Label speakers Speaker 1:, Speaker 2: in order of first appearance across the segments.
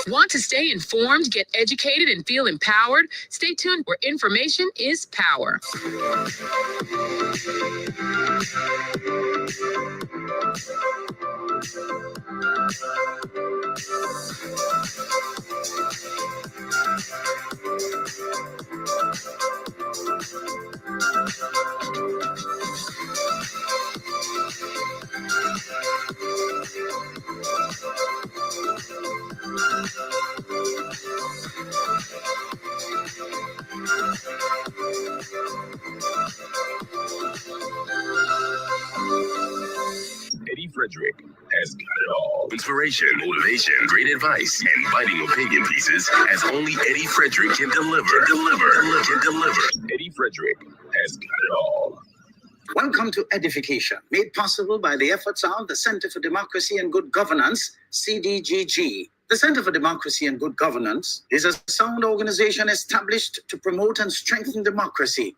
Speaker 1: Want to stay informed, get educated, and feel empowered? Stay tuned where information is power.
Speaker 2: Eddie Frederick has got it all. Inspiration, motivation, great advice, and biting opinion pieces as only Eddie Frederick can deliver. Eddie Frederick has got it all.
Speaker 3: Welcome to Edification, made possible by the efforts of the Center for Democracy and Good Governance, CDGG. The Center for Democracy and Good Governance is a sound organization established to promote and strengthen democracy.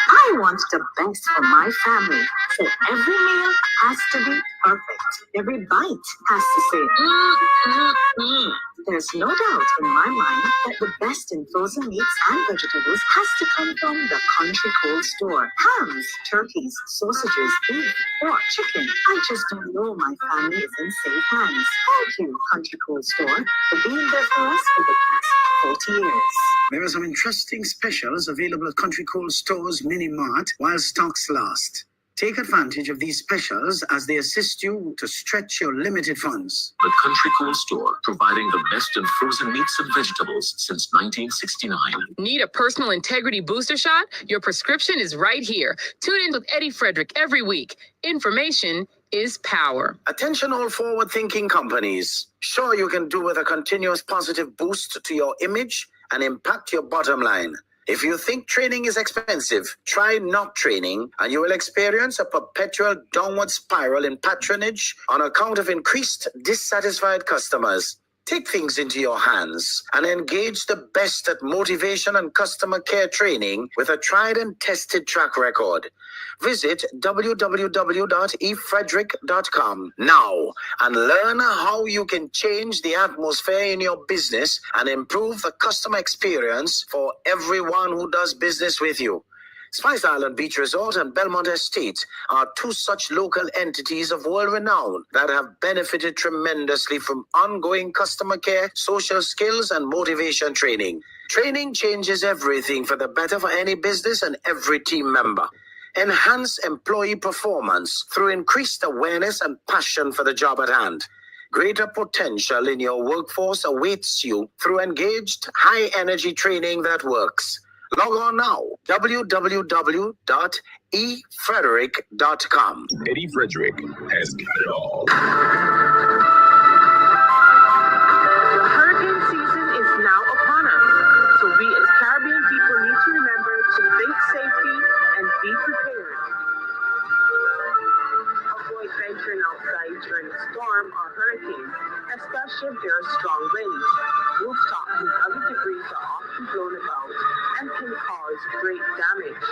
Speaker 4: I want the best for my family, so every meal has to be perfect. Every bite has to say, There's no doubt in my mind that the best in frozen meats and vegetables has to come from the Country Cold Store. Hams, turkeys, sausages, beef, pork, chicken. I just don't know my family is in safe hands. Thank you, Country Cold Store, for being there for us for the past 40 years.
Speaker 3: There are some interesting specials available at Country Cold Store's Mini Mart while stocks last. Take advantage of these specials as they assist you to stretch your limited funds.
Speaker 5: The Country Cool Store, providing the best in frozen meats and vegetables since 1969.
Speaker 1: Need a personal integrity booster shot? Your prescription is right here. Tune in with Eddie Frederick every week. Information is power.
Speaker 3: Attention all forward-thinking companies. Sure, you can do with a continuous positive boost to your image and impact your bottom line. If you think training is expensive, try not training and you will experience a perpetual downward spiral in patronage on account of increased dissatisfied customers. Take things into your hands and engage the best at motivation and customer care training with a tried and tested track record. Visit www.efrederick.com now and learn how you can change the atmosphere in your business and improve the customer experience for everyone who does business with you. Spice Island Beach Resort and Belmont Estate are two such local entities of world renown that have benefited tremendously from ongoing customer care, social skills, and motivation training. Training changes everything for the better for any business and every team member. Enhance employee performance through increased awareness and passion for the job at hand. Greater potential in your workforce awaits you through engaged, high-energy training that works. Log on now, www.efrederick.com.
Speaker 2: Eddie Frederick has got it all.
Speaker 6: The hurricane season is now upon us, so we as Caribbean people need to remember to think safety and be prepared. Avoid venturing outside during a storm or hurricane, especially if there are strong winds. Rooftops and other debris are often blown about and can cause great damage.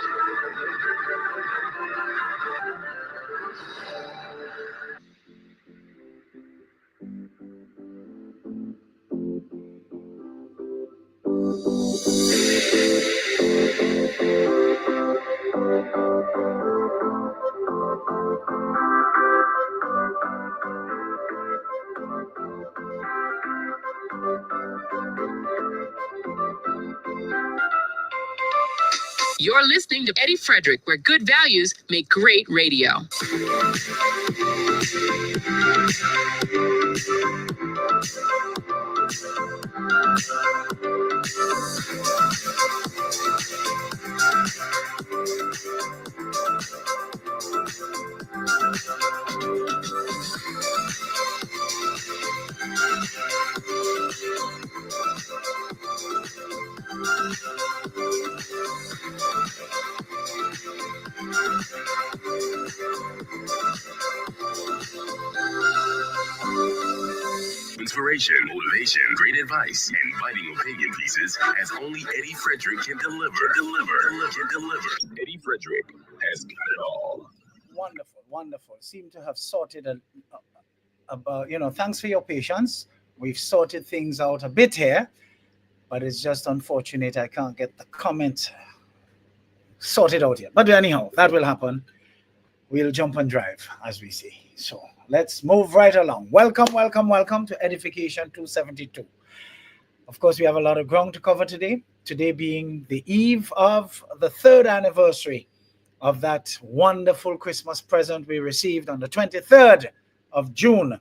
Speaker 1: You're listening to Eddie Frederick, where good values make great radio.
Speaker 2: Inspiration, motivation, great advice, and biting opinion pieces as only Eddie Frederick can deliver. Eddie Frederick has got it all.
Speaker 7: Wonderful. Seem to have sorted about, thanks for your patience. We've sorted things out a bit here, but it's just unfortunate I can't get the comment sorted out yet. But anyhow, that will happen. We'll jump and drive, as we say. So let's move right along. Welcome to Edification 272. Of course, we have a lot of ground to cover today. Today being the eve of the 3rd anniversary of that wonderful Christmas present we received on the 23rd of June,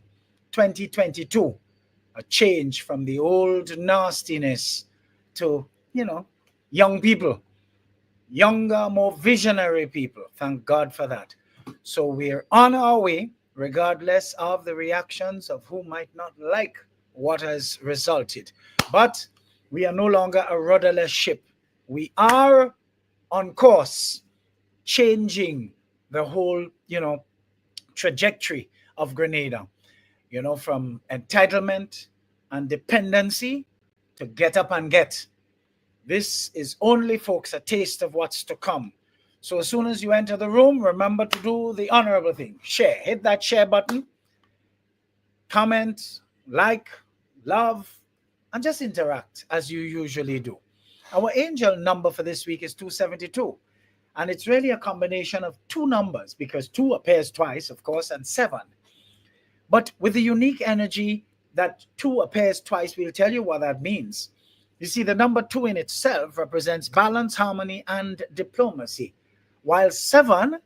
Speaker 7: 2022. A change from the old nastiness to, young people, younger, more visionary people. Thank God for that. So we're on our way, regardless of the reactions of who might not like what has resulted. But we are no longer a rudderless ship. We are on course, changing the whole, trajectory of Grenada, from entitlement and dependency to get up and get. This is only, folks, a taste of what's to come. So as soon as you enter the room, remember to do the honorable thing. Share. Hit that share button. Comment, like, love, and just interact as you usually do. Our angel number for this week is 272. And it's really a combination of two numbers because 2 appears twice, of course, and 7. But with the unique energy that 2 appears twice, we'll tell you what that means. You see, the number 2 in itself represents balance, harmony, and diplomacy, while 7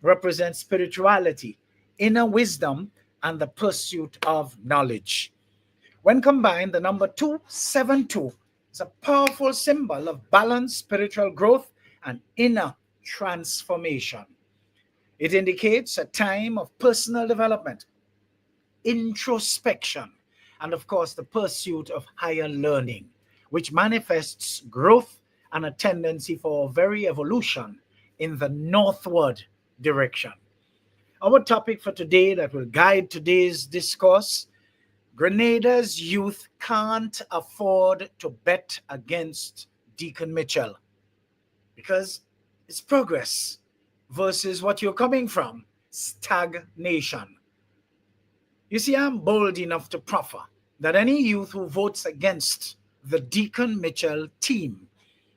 Speaker 7: represents spirituality, inner wisdom, and the pursuit of knowledge. When combined, the number 272 is a powerful symbol of balance, spiritual growth, and inner transformation. It indicates a time of personal development, introspection, and of course, the pursuit of higher learning, which manifests growth and a tendency for very evolution in the northward direction. Our topic for today that will guide today's discourse: Grenada's youth can't afford to bet against Dickon Mitchell because it's progress versus what you're coming from, stagnation. You see, I'm bold enough to proffer that any youth who votes against the Dickon Mitchell team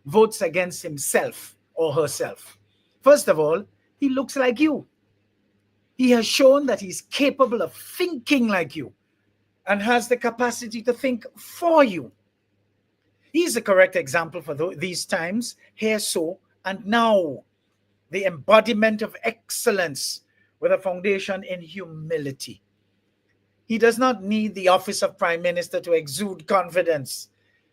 Speaker 7: votes against himself or herself. First of all, he looks like you. He has shown that he's capable of thinking like you and has the capacity to think for you. He's the correct example for these times, here, so, and now. The embodiment of excellence with a foundation in humility. He does not need the office of Prime Minister to exude confidence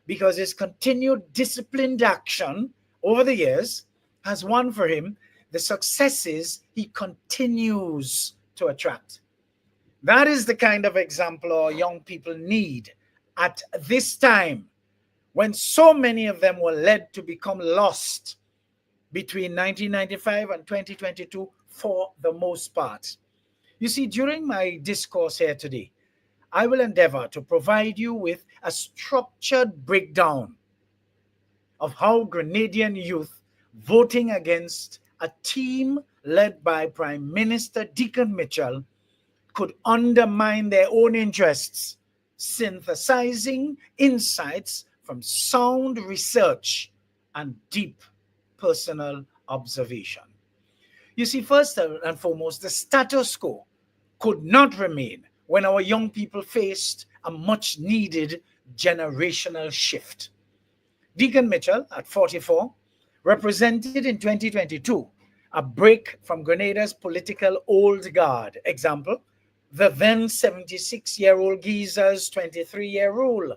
Speaker 7: because his continued disciplined action over the years has won for him the successes he continues to attract. That is the kind of example our young people need at this time when so many of them were led to become lost between 1995 and 2022 for the most part. You see, during my discourse here today, I will endeavor to provide you with a structured breakdown of how Grenadian youth voting against a team led by Prime Minister Dickon Mitchell could undermine their own interests, synthesizing insights from sound research and deep personal observation. You see, first and foremost, the status quo could not remain when our young people faced a much needed generational shift. Dickon Mitchell, at 44, represented in 2022 a break from Grenada's political old guard. Example, the then 76-year-old geezer's 23-year rule.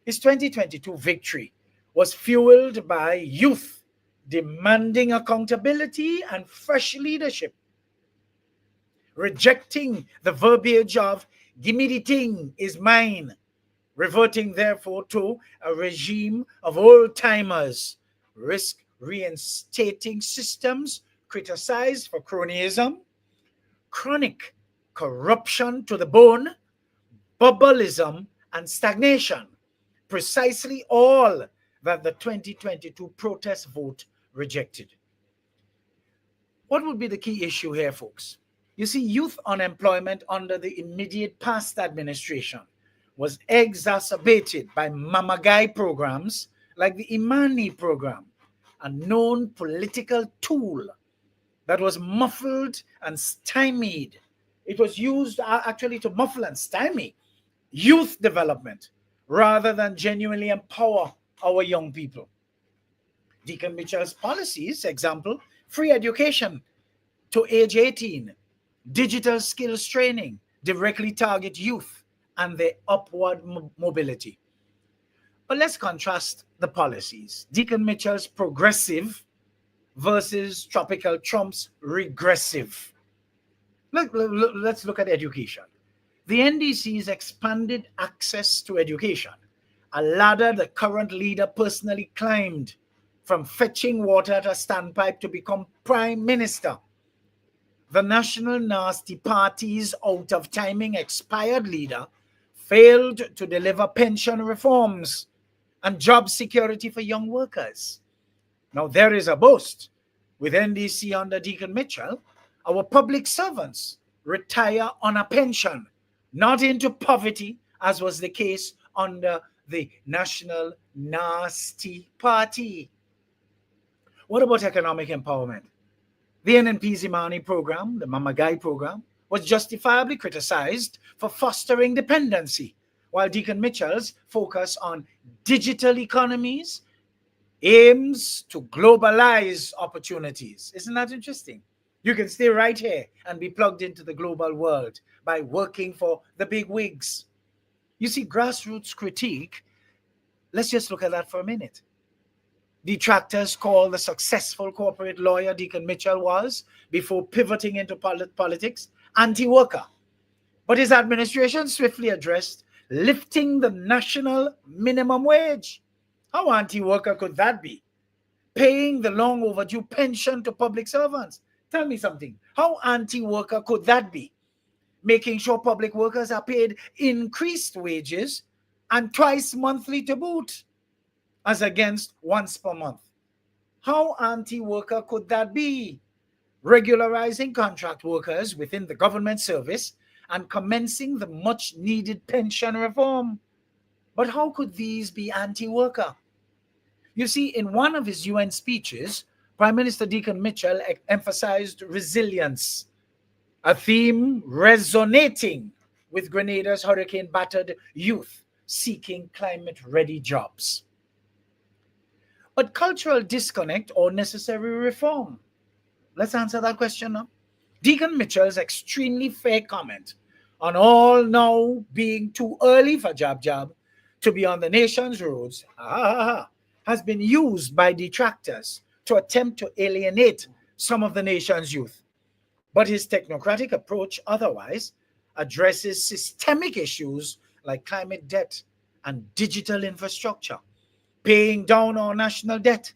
Speaker 7: His 2022 victory was fueled by youth demanding accountability and fresh leadership, rejecting the verbiage of "gimme the thing is mine," reverting therefore to a regime of old-timers, risk reinstating systems criticized for cronyism, chronic corruption to the bone, bubbleism, and stagnation. Precisely all that the 2022 protest vote rejected. What would be the key issue here, folks? You see, youth unemployment under the immediate past administration was exacerbated by mamagai programs like the Imani program, a known political tool that was muffled and stymied. It was used actually to muffle and stymie youth development rather than genuinely empower our young people. Dickon Mitchell's policies, example, free education to age 18, digital skills training, directly target youth and their upward mobility. But let's contrast the policies. Dickon Mitchell's progressive versus Tropical Trump's regressive. Let's look at education. The NDC's expanded access to education, a ladder the current leader personally climbed, from fetching water at a standpipe to become prime minister. The National Nasty Party's out-of-timing expired leader failed to deliver pension reforms and job security for young workers. Now there is a boast. With NDC under Dickon Mitchell, our public servants retire on a pension, not into poverty, as was the case under the National Nasty Party. What about economic empowerment? The NNP's Imani program, the Mamagai program, was justifiably criticized for fostering dependency, while Dickon Mitchell's focus on digital economies aims to globalize opportunities. Isn't that interesting? You can stay right here and be plugged into the global world by working for the big wigs. You see, grassroots critique, let's just look at that for a minute. Detractors call the successful corporate lawyer Dickon Mitchell was, before pivoting into politics, anti-worker. But his administration swiftly addressed lifting the national minimum wage. How anti-worker could that be? Paying the long overdue pension to public servants. Tell me something. How anti-worker could that be? Making sure public workers are paid increased wages and twice monthly to boot, as against once per month. How anti-worker could that be? Regularizing contract workers within the government service and commencing the much-needed pension reform. But how could these be anti-worker? You see, in one of his UN speeches, Prime Minister Dickon Mitchell emphasized resilience, a theme resonating with Grenada's hurricane-battered youth seeking climate-ready jobs. But cultural disconnect or necessary reform? Let's answer that question now. Dickon Mitchell's extremely fair comment on all now being too early for jab to be on the nation's roads has been used by detractors to attempt to alienate some of the nation's youth. But his technocratic approach otherwise addresses systemic issues like climate debt and digital infrastructure, paying down our national debt,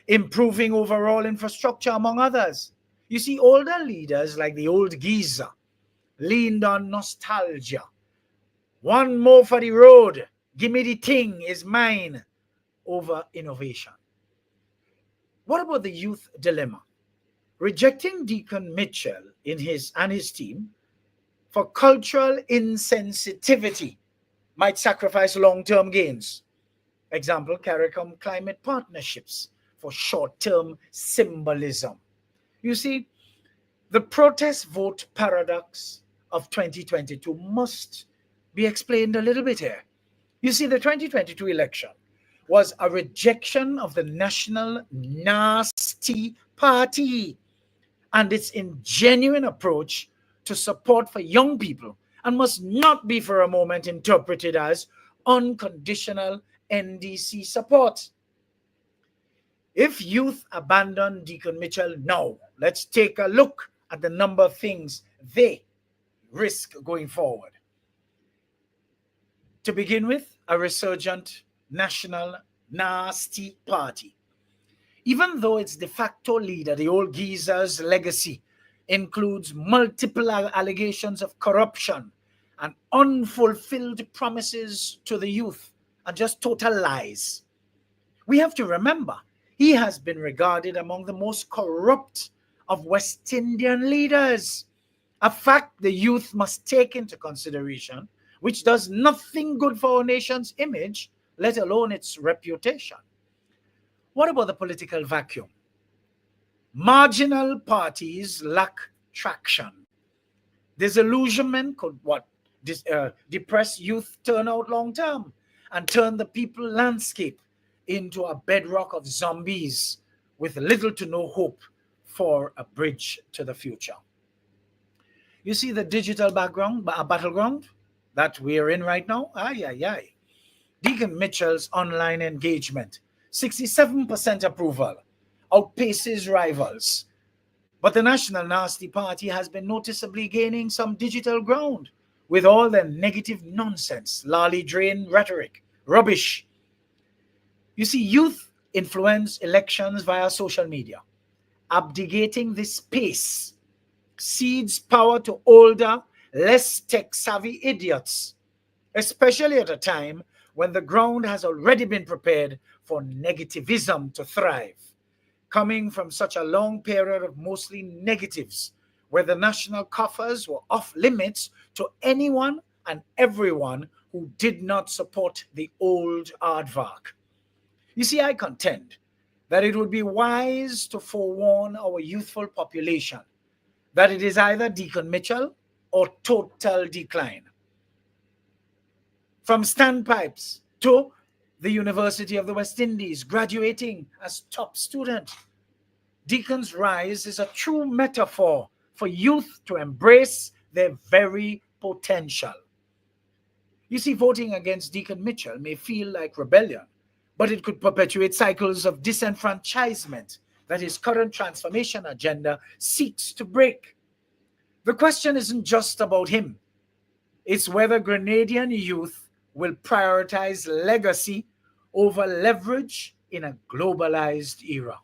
Speaker 7: improving overall infrastructure, among others. You see, older leaders like the old geezer leaned on nostalgia. One more for the road, give me the thing, is mine, over innovation. What about the youth dilemma? Rejecting Dickon Mitchell and his team for cultural insensitivity might sacrifice long-term gains. Example, CARICOM climate partnerships for short-term symbolism. You see, the protest vote paradox of 2022 must be explained a little bit here. You see, the 2022 election was a rejection of the National Nasty Party and its ingenuine approach to support for young people, and must not be for a moment interpreted as unconditional NDC support. If youth abandon Dickon Mitchell now, let's take a look at the number of things they risk going forward. To begin with, a resurgent National Nasty Party. even though its de facto leader, the old geezer's legacy, includes multiple allegations of corruption and unfulfilled promises to the youth and just total lies. We have to remember, he has been regarded among the most corrupt of West Indian leaders, a fact the youth must take into consideration, which does nothing good for our nation's image, let alone its reputation. What about the political vacuum? Marginal parties lack traction. Disillusionment could depress youth turnout long term and turn the people landscape into a bedrock of zombies with little to no hope for a bridge to the future. You see the digital battleground that we are in right now? Dickon Mitchell's online engagement, 67% approval, outpaces rivals. But the National Nasty Party has been noticeably gaining some digital ground with all the negative nonsense, lolly-drain rhetoric, rubbish. You see, youth influence elections via social media. Abdicating this space cedes power to older, less tech-savvy idiots, especially at a time when the ground has already been prepared for negativism to thrive, coming from such a long period of mostly negatives, where the national coffers were off limits to anyone and everyone who did not support the old aardvark. You see, I contend that it would be wise to forewarn our youthful population that it is either Dickon Mitchell or total decline. From standpipes to the University of the West Indies, graduating as top student, Dickon's rise is a true metaphor for youth to embrace their very potential. You see, voting against Dickon Mitchell may feel like rebellion, but it could perpetuate cycles of disenfranchisement that his current transformation agenda seeks to break. The question isn't just about him. It's whether Grenadian youth will prioritize legacy over leverage in a globalized era.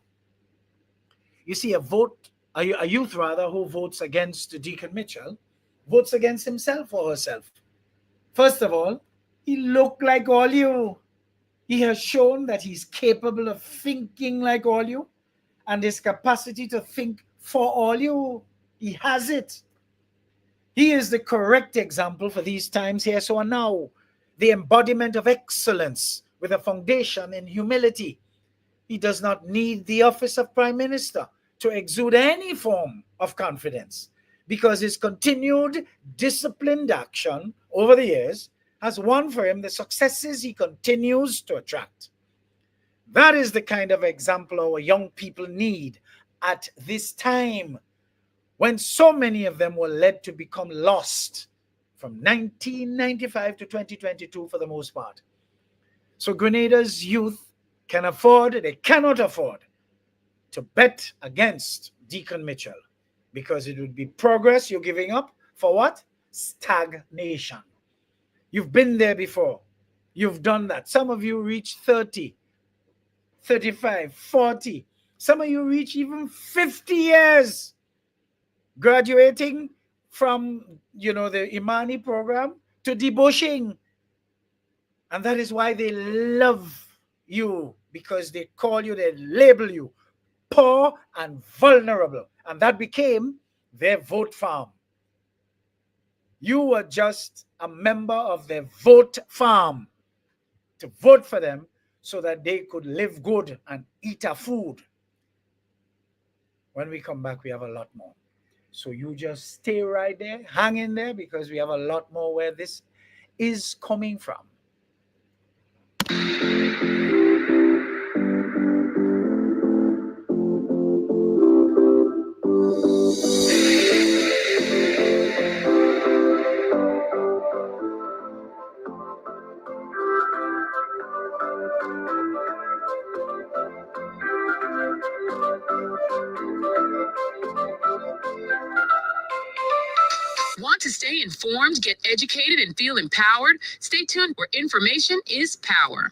Speaker 7: You see, a youth who votes against Dickon Mitchell votes against himself or herself. First of all, he looked like all you. He has shown that he's capable of thinking like all you, and his capacity to think for all you, he has it. He is the correct example for these times here so now, the embodiment of excellence with a foundation in humility. He does not need the office of Prime Minister to exude any form of confidence, because his continued disciplined action over the years has won for him the successes he continues to attract. That is the kind of example our young people need at this time, when so many of them were led to become lost from 1995 to 2022 for the most part. So Grenada's youth cannot afford to bet against Dickon Mitchell, because it would be progress you're giving up for what? Stagnation. You've been there before. You've done that. Some of you reach 30, 35, 40. Some of you reach even 50 years. Graduating from, the Imani program to debauching. And that is why they love you, because they call you, they label you poor and vulnerable. And that became their vote farm. You were just a member of their vote farm to vote for them so that they could live good and eat a food. When we come back, we have a lot more. So you just stay right there, hang in there, because we have a lot more where this is coming from.
Speaker 1: Want to stay informed, get educated, and feel empowered? Stay tuned, where information is power.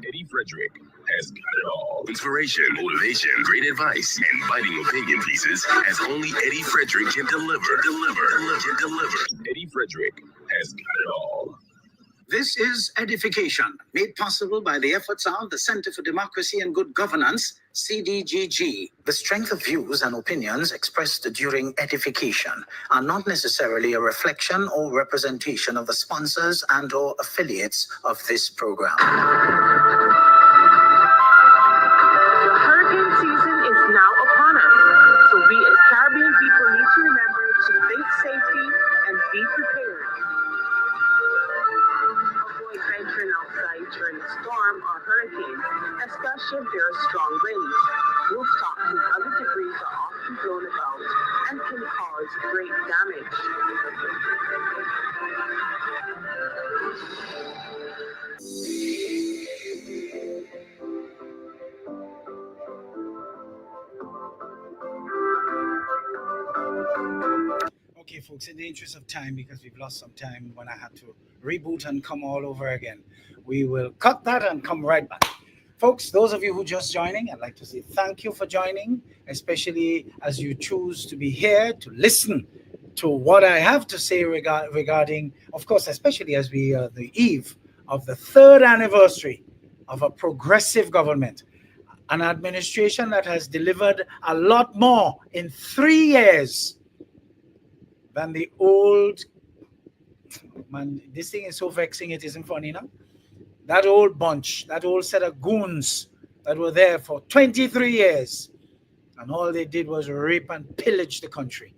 Speaker 2: Eddie Frederick has got it all. Inspiration, motivation, great advice, and biting opinion pieces as only Eddie Frederick can deliver. Eddie Frederick has got it all.
Speaker 3: This is Edification, made possible by the efforts of the Center for Democracy and Good Governance, CDGG. The strength of views and opinions expressed during Edification are not necessarily a reflection or representation of the sponsors and or affiliates of this program.
Speaker 6: The hurricane season is now upon us, so we as Caribbean people need to remember to think safety and be prepared. Avoid venturing outside during a storm or hurricane, especially if there are strong winds. Rooftops and other debris are often blown about and can cause great damage.
Speaker 7: Okay, folks, in the interest of time, because we've lost some time when I had to reboot and come all over again, we will cut that and come right back. Folks, those of you who just joining, I'd like to say thank you for joining, especially as you choose to be here to listen to what I have to say regarding, of course, especially as we are the eve of the 3rd anniversary of a progressive government, an administration that has delivered a lot more in 3 years than the old, man, this thing is so vexing, it isn't funny now. That old bunch, that old set of goons that were there for 23 years, and all they did was rape and pillage the country.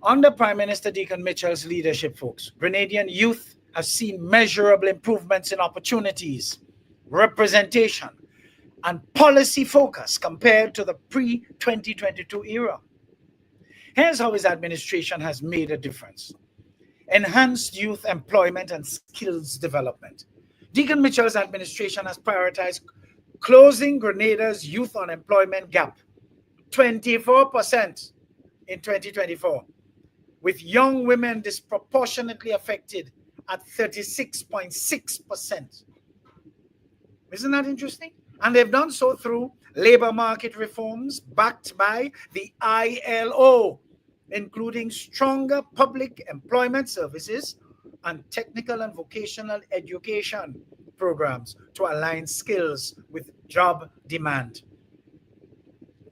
Speaker 7: Under Prime Minister Dickon Mitchell's leadership, folks, Grenadian youth have seen measurable improvements in opportunities, representation, and policy focus compared to the pre-2022 era. Here's how his administration has made a difference. Enhanced youth employment and skills development. Dickon Mitchell's administration has prioritized closing Grenada's youth unemployment gap, 24% in 2024, with young women disproportionately affected at 36.6%. Isn't that interesting? And they've done so through labor market reforms backed by the ILO, including stronger public employment services and technical and vocational education programs to align skills with job demand.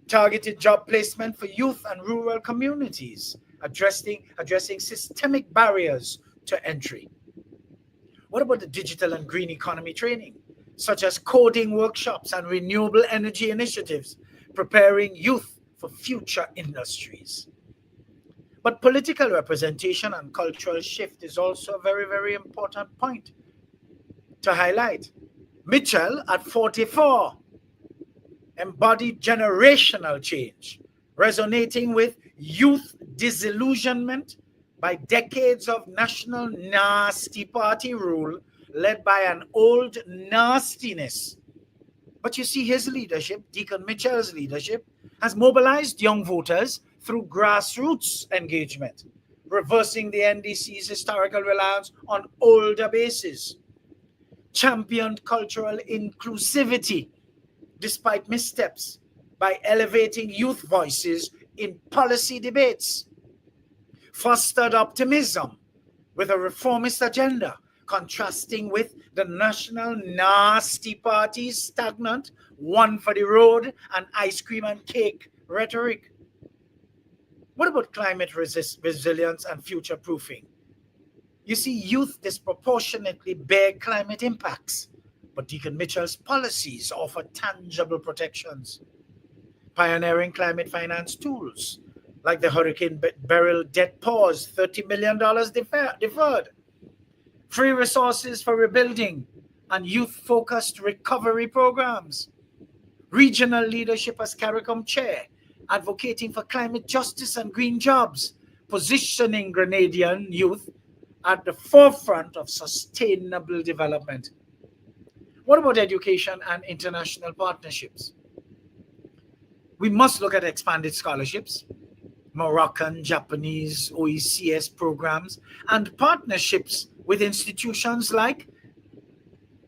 Speaker 7: Targeted job placement for youth and rural communities, addressing systemic barriers to entry. What about the digital and green economy training, such as coding workshops and renewable energy initiatives, preparing youth for future industries? But political representation and cultural shift is also a very, very important point to highlight. Mitchell, at 44, embodied generational change, resonating with youth disillusionment by decades of national nasty party rule led by an old nastiness. But you see, his leadership, Dickon Mitchell's leadership, has mobilized young voters through grassroots engagement, reversing the NDC's historical reliance on older bases, championed cultural inclusivity despite missteps by elevating youth voices in policy debates, fostered optimism with a reformist agenda, contrasting with the national nasty party's stagnant, one for the road and ice cream and cake rhetoric. What about climate resilience and future proofing? You see, youth disproportionately bear climate impacts, but Dickon Mitchell's policies offer tangible protections. Pioneering climate finance tools like the Hurricane Beryl debt pause, $30 million deferred. Free resources for rebuilding and youth-focused recovery programs. Regional leadership as CARICOM chair, advocating for climate justice and green jobs, positioning Grenadian youth at the forefront of sustainable development. What about education and international partnerships? We must look at expanded scholarships, Moroccan, Japanese, OECS programs, and partnerships with institutions like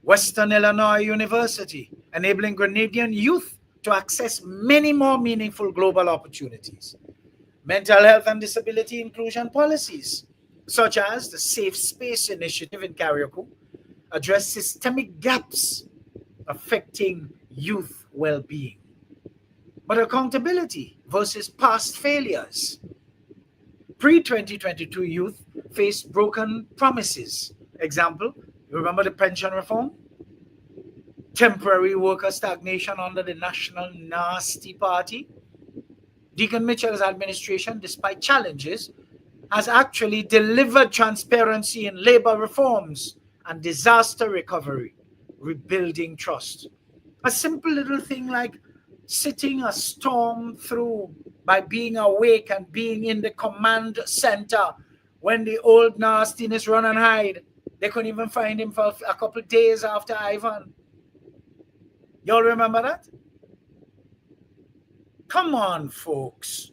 Speaker 7: Western Illinois University, enabling Grenadian youth to access many more meaningful global opportunities. Mental health and disability inclusion policies, such as the Safe Space Initiative in Carriacou, address systemic gaps affecting youth well-being. But accountability versus past failures. Pre-2022 youth faced broken promises. Example, you remember the pension reform? Temporary worker stagnation under the National Nasty Party. Dickon Mitchell's administration, despite challenges, has actually delivered transparency in labor reforms and disaster recovery, rebuilding trust. A simple little thing like sitting a storm through by being awake and being in the command center when the old nastiness run and hide. They couldn't even find him for a couple of days after Ivan. Y'all remember that? Come on, folks.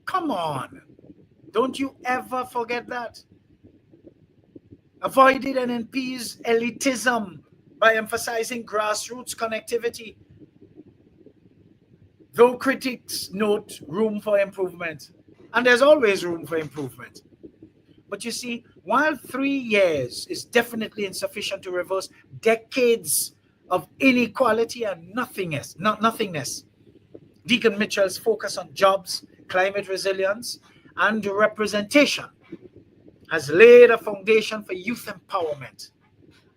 Speaker 7: Come on. Don't you ever forget that. Avoided NNP's elitism by emphasizing grassroots connectivity, though critics note room for improvement. And there's always room for improvement. But you see, while 3 years is definitely insufficient to reverse decades of inequality and nothingness, Dickon Mitchell's focus on jobs, climate resilience, and representation has laid a foundation for youth empowerment.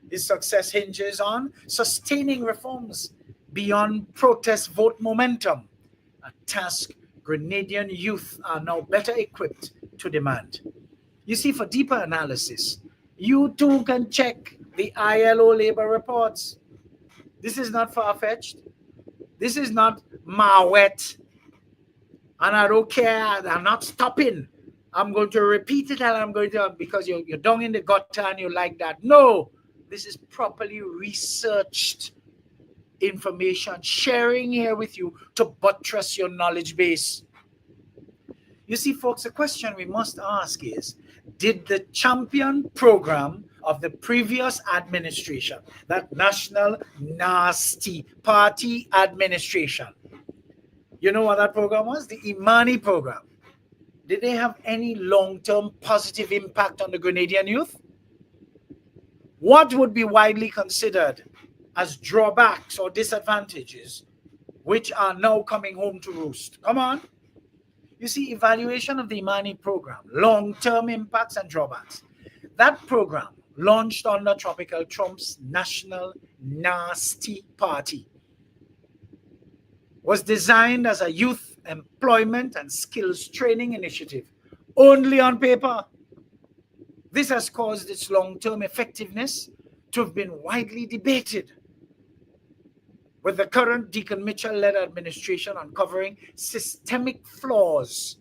Speaker 7: His success hinges on sustaining reforms beyond protest vote momentum, a task Grenadian youth are now better equipped to demand. You see, for deeper analysis, you too can check the ILO labor reports. This is not far-fetched. This is not Mawet. And I don't care. I'm not stopping. I'm going to repeat it and I'm going to, because you're down in the gutter and you like that. No, this is properly researched information, sharing here with you to buttress your knowledge base. You see, folks, the question we must ask is, did the champion program of the previous administration, that National Nasty Party administration, you know what that program was? The EDDIE program. Did they have any long-term positive impact on the Grenadian youth? What would be widely considered as drawbacks or disadvantages, which are now coming home to roost? Come on. You see, evaluation of the EDDIE program, long-term impacts and drawbacks. That program, launched under Tropical Trump's National Nasty Party, was designed as a youth employment and skills training initiative, only on paper. This has caused its long-term effectiveness to have been widely debated, with the current Dickon Mitchell-led administration uncovering systemic flaws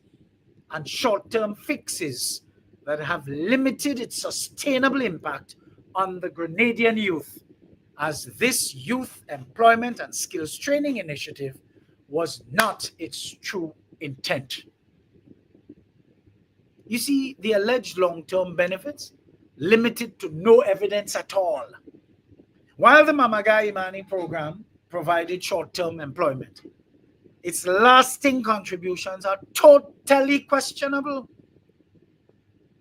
Speaker 7: and short-term fixes that have limited its sustainable impact on the Grenadian youth, as this youth employment and skills training initiative was not its true intent. You see, the alleged long-term benefits limited to no evidence at all. While the Mamaga Imani program provided short-term employment, its lasting contributions are totally questionable.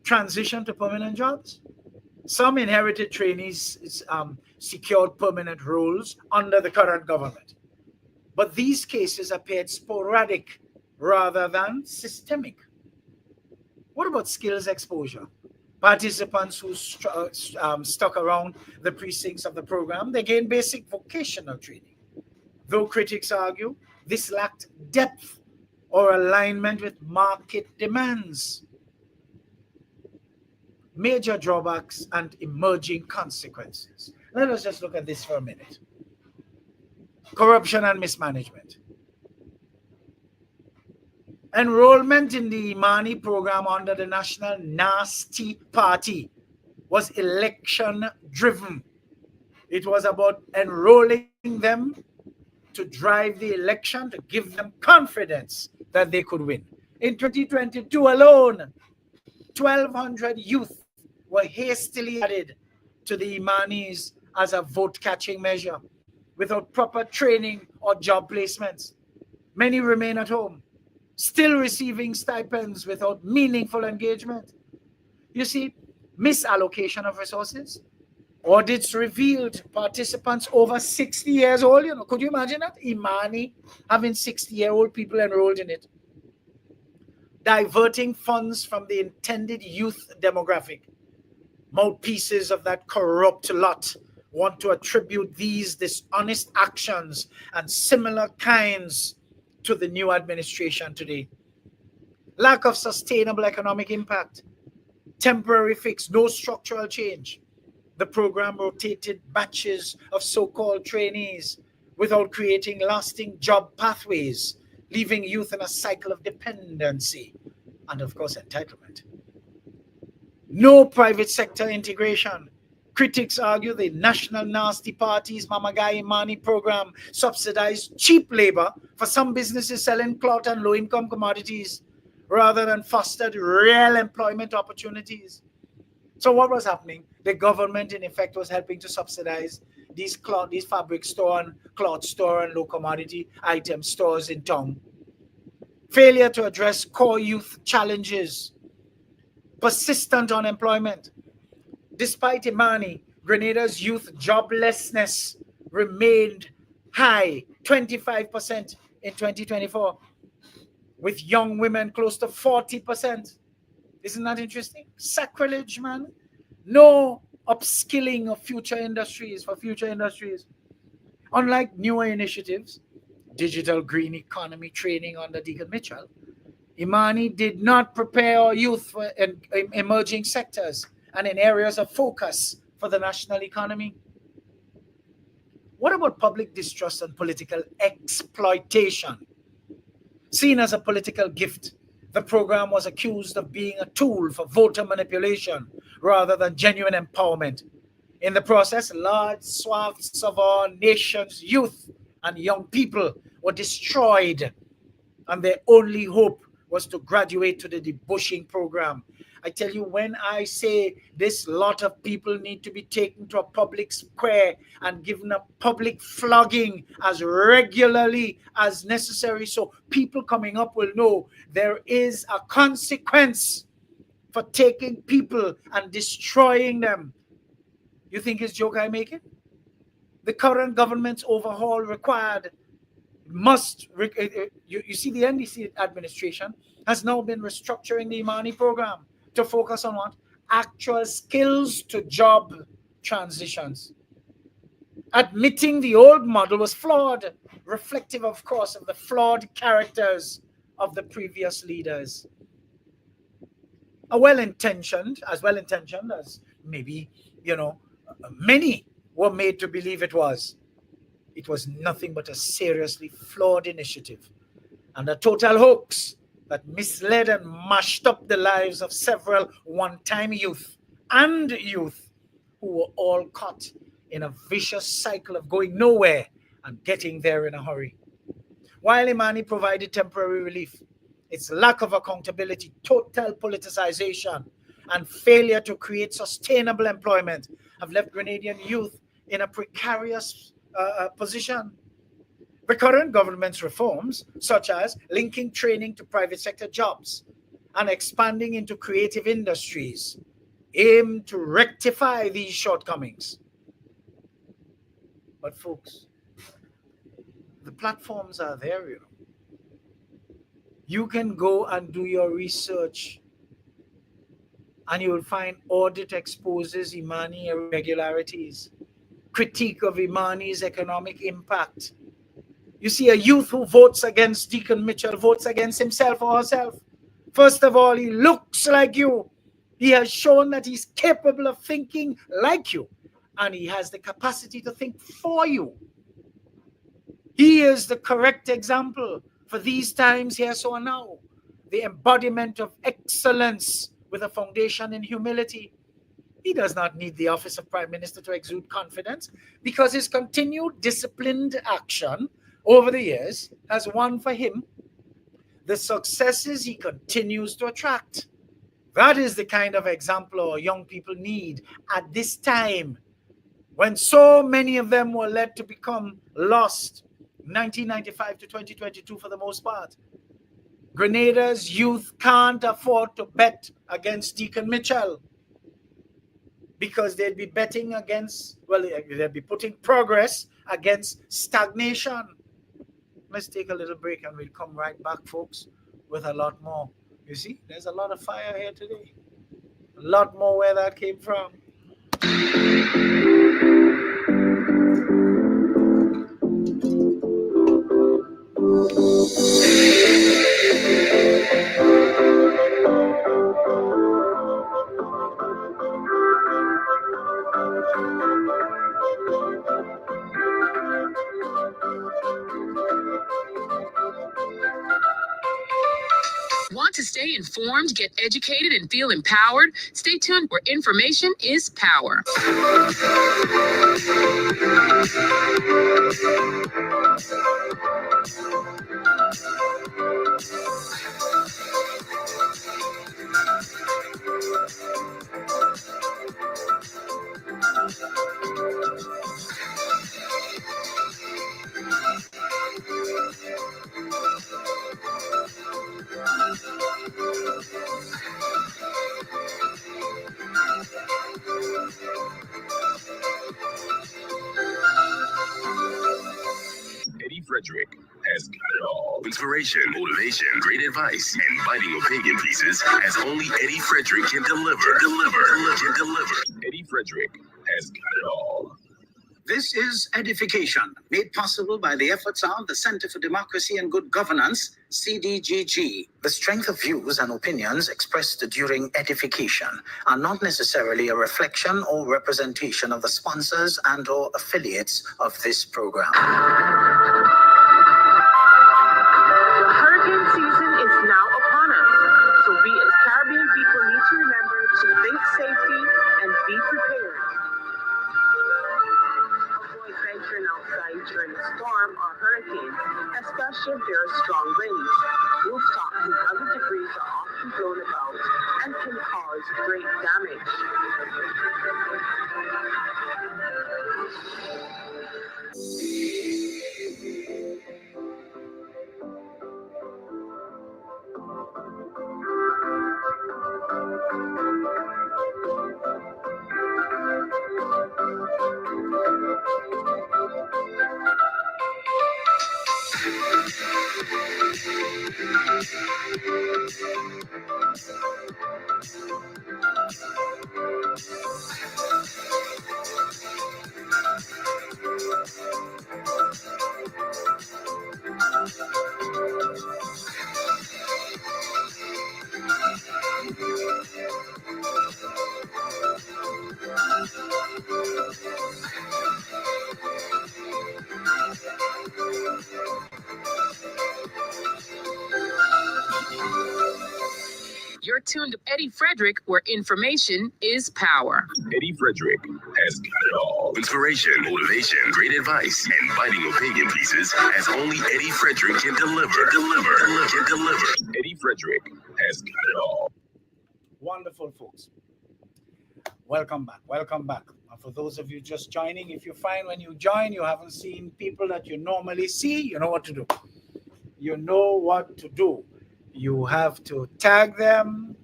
Speaker 7: Transition to permanent jobs. Some inherited trainees secured permanent roles under the current government. But these cases appeared sporadic rather than systemic. What about skills exposure? Participants who stuck around the precincts of the program, they gained basic vocational training. Though critics argue this lacked depth or alignment with market demands. Major drawbacks and emerging consequences. Let us just look at this for a minute. Corruption and mismanagement. Enrollment in the Imani program under the National Nasty Party was election driven. It was about enrolling them to drive the election, to give them confidence that they could win. In 2022 alone, 1,200 youth were hastily added to the Imanis as a vote-catching measure without proper training or job placements. Many remain at home, still receiving stipends without meaningful engagement. You see, misallocation of resources. Audits revealed participants over 60 years old. Could you imagine that? Imani having 60-year-old people enrolled in it. Diverting funds from the intended youth demographic. Mouthpieces of that corrupt lot want to attribute these dishonest actions and similar kinds to the new administration today. Lack of sustainable economic impact. Temporary fix, no structural change. The program rotated batches of so-called trainees without creating lasting job pathways, leaving youth in a cycle of dependency and, of course, entitlement. No private sector integration. Critics argue the National Nasty Party's Mamagai Imani program subsidized cheap labor for some businesses selling cloth and low-income commodities rather than fostered real employment opportunities. So what was happening? The government, in effect, was helping to subsidize these fabric store and cloth store and low commodity item stores in town. Failure to address core youth challenges. Persistent unemployment. Despite Imani, Grenada's youth joblessness remained high, 25% in 2024, with young women close to 40%. Isn't that interesting? Sacrilege, man. No upskilling of future industries. Unlike newer initiatives, digital green economy training under Dickon Mitchell, Imani did not prepare our youth for emerging sectors and in areas of focus for the national economy. What about public distrust and political exploitation? Seen as a political gift, the program was accused of being a tool for voter manipulation rather than genuine empowerment. In the process, large swaths of our nation's youth and young people were destroyed, and their only hope was to graduate to the debauching program. I tell you, when I say this lot of people need to be taken to a public square and given a public flogging as regularly as necessary, so people coming up will know there is a consequence for taking people and destroying them. You think it's joke I make it? The current government's overhaul required you see, the NDC administration has now been restructuring the Imani program to focus on what? Actual skills to job transitions. Admitting the old model was flawed, reflective, of course, of the flawed characters of the previous leaders. As well-intentioned as maybe, many were made to believe it was nothing but a seriously flawed initiative and a total hoax that misled and mashed up the lives of several one-time youth who were all caught in a vicious cycle of going nowhere and getting there in a hurry. While Imani provided temporary relief, its lack of accountability, total politicization, and failure to create sustainable employment have left Grenadian youth in a precarious position. The current government's reforms, such as linking training to private sector jobs and expanding into creative industries, aim to rectify these shortcomings. But folks, the platforms are there, You can go and do your research and you will find audit exposes Imani irregularities, critique of Imani's economic impact. You see, a youth who votes against Dickon Mitchell votes against himself or herself. First of all, he looks like you. He has shown that he's capable of thinking like you and he has the capacity to think for you. He is the correct example for these times here so now. The embodiment of excellence with a foundation in humility. He does not need the office of Prime Minister to exude confidence because his continued disciplined action over the years has won for him the successes he continues to attract. That is the kind of example our young people need at this time when so many of them were led to become lost 1995 to 2022 for the most part. Grenada's youth can't afford to bet against Dickon Mitchell because they'd be betting against, well, they'd be putting progress against stagnation. Let's take a little break and we'll come right back, folks, with a lot more. You see, there's a lot of fire here today. A lot more where that came from.
Speaker 1: Want to stay informed, get educated, and feel empowered? Stay tuned where information is power.
Speaker 2: Eddie Frederick has got it all. Inspiration, motivation, great advice, and biting opinion pieces as only Eddie Frederick can deliver. Eddie Frederick has got it all.
Speaker 3: This is Edification, made possible by the efforts of the Center for Democracy and Good Governance, CDGG. The strength of views and opinions expressed during Edification are not necessarily a reflection or representation of the sponsors and or affiliates of this program.
Speaker 6: Hurricane season is now upon us, so we as Caribbean people need to remember to think safety and be prepared. Avoid venturing outside during a storm or hurricane, especially if there are strong winds. Rooftops and other debris are often blown about and can cause great damage.
Speaker 1: You're tuned to Eddie Frederick, where information is power.
Speaker 2: Eddie Frederick has got it all. Inspiration, motivation, great advice, and biting opinion pieces as only Eddie Frederick can deliver. Eddie Frederick has got it all.
Speaker 7: Wonderful, folks. Welcome back. Welcome back. And for those of you just joining, if you find when you join you haven't seen people that you normally see, you know what to do. You know what to do. You have to tag them,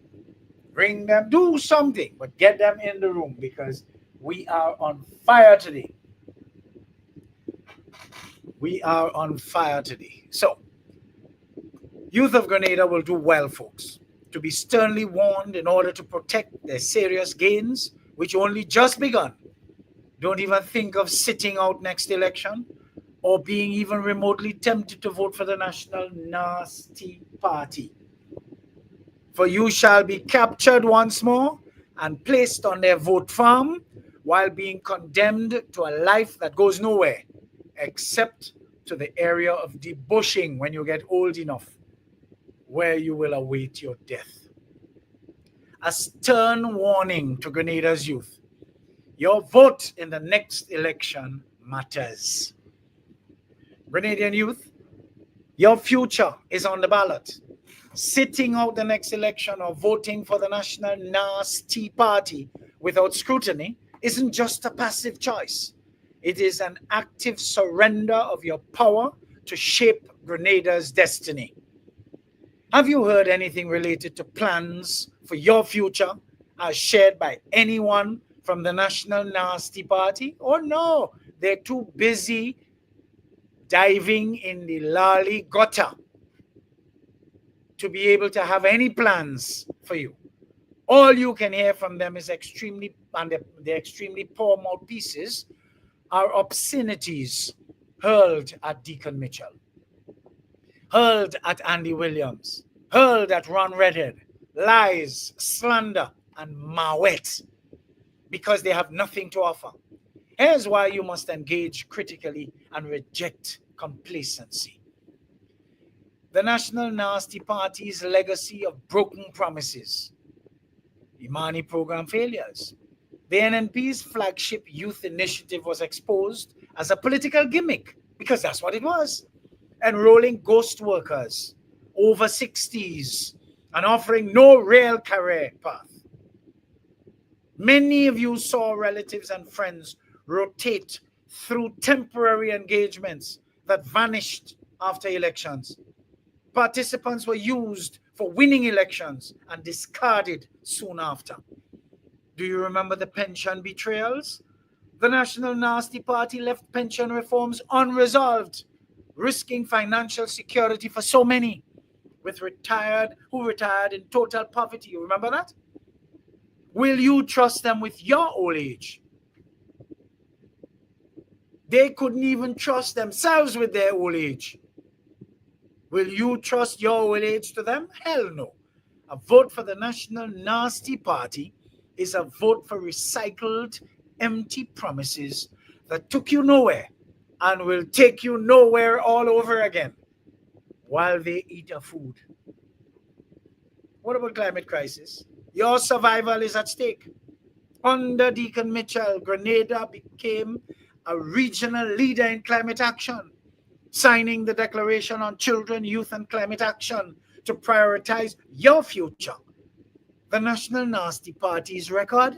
Speaker 7: ring them, do something, but get them in the room because we are on fire today. We are on fire today. So, Youth of Grenada will do well, folks, to be sternly warned in order to protect their serious gains, which only just begun. Don't even think of sitting out next election or being even remotely tempted to vote for the National Nasty Party. For you shall be captured once more and placed on their vote farm while being condemned to a life that goes nowhere except to the area of debushing when you get old enough, where you will await your death. A stern warning to Grenada's youth. Your vote in the next election matters. Grenadian youth, your future is on the ballot. Sitting out the next election or voting for the National Nasty Party without scrutiny isn't just a passive choice. It is an active surrender of your power to shape Grenada's destiny. Have you heard anything related to plans for your future as shared by anyone from the National Nasty Party? Or no, they're too busy diving in the lolly gutter to be able to have any plans for you. All you can hear from them is extremely poor mouthpieces are obscenities hurled at Dickon Mitchell, hurled at Andy Williams, hurled at Ron Redhead, lies, slander, and mawet, because they have nothing to offer. Here's why you must engage critically and reject complacency. The National Nasty Party's legacy of broken promises, Imani program failures. The NNP's flagship youth initiative was exposed as a political gimmick, because that's what it was. Enrolling ghost workers, over 60s, and offering no real career path. Many of you saw relatives and friends rotate through temporary engagements that vanished after elections. Participants were used for winning elections and discarded soon after. Do you remember the pension betrayals? The National Nasty Party left pension reforms unresolved, risking financial security for so many who retired in total poverty. You remember that? Will you trust them with your old age? They couldn't even trust themselves with their old age. Will you trust your old age to them? Hell no. A vote for the National Nasty Party is a vote for recycled, empty promises that took you nowhere and will take you nowhere all over again while they eat your food. What about climate crisis? Your survival is at stake. Under Dickon Mitchell, Grenada became a regional leader in climate action, signing the Declaration on Children, Youth and Climate Action to prioritize your future. The National Nasty Party's record?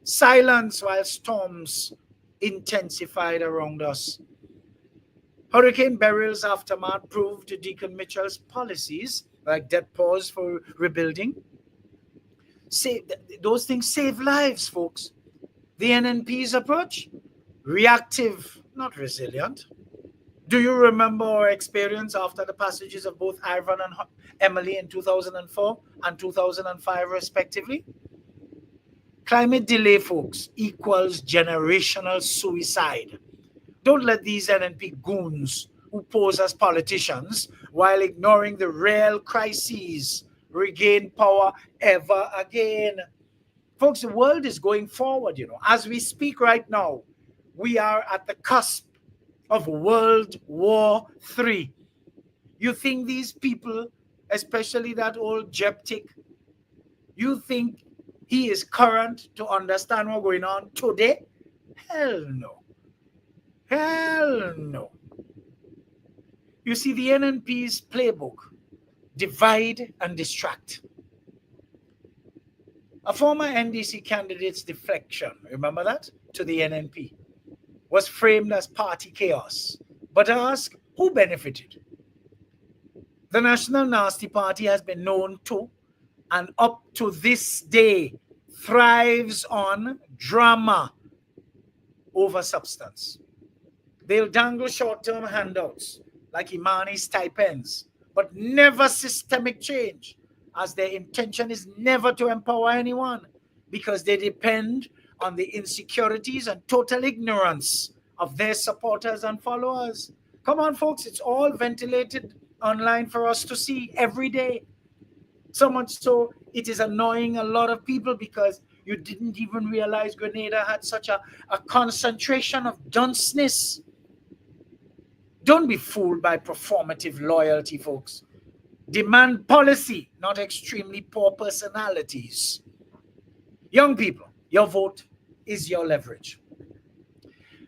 Speaker 7: Silence while storms intensified around us. Hurricane Beryl's aftermath proved Dickon Mitchell's policies, like debt pause for rebuilding, those things save lives, folks. The NNP's approach? Reactive, not resilient. Do you remember our experience after the passages of both Ivan and Emily in 2004 and 2005, respectively? Climate delay, folks, equals generational suicide. Don't let these NNP goons who pose as politicians while ignoring the real crises regain power ever again. Folks, the world is going forward, As we speak right now, we are at the cusp of World War III. You think these people, especially that old Jeptic, you think he is current to understand what's going on today? Hell no. Hell no. You see, the NNP's playbook, divide and distract. A former NDC candidate's deflection, remember that, to the NNP, was framed as party chaos. But ask, who benefited? The National Nasty Party has been known to, and up to this day, thrives on drama over substance. They'll dangle short-term handouts like Imani's stipends, but never systemic change, as their intention is never to empower anyone, because they depend on the insecurities and total ignorance of their supporters and followers. Come on, folks, it's all ventilated online for us to see every day. So much so, it is annoying a lot of people, because You didn't even realize Grenada had such a concentration of dunceness. Don't be fooled by performative loyalty, folks. Demand policy, not extremely poor personalities. Young people, your vote is your leverage.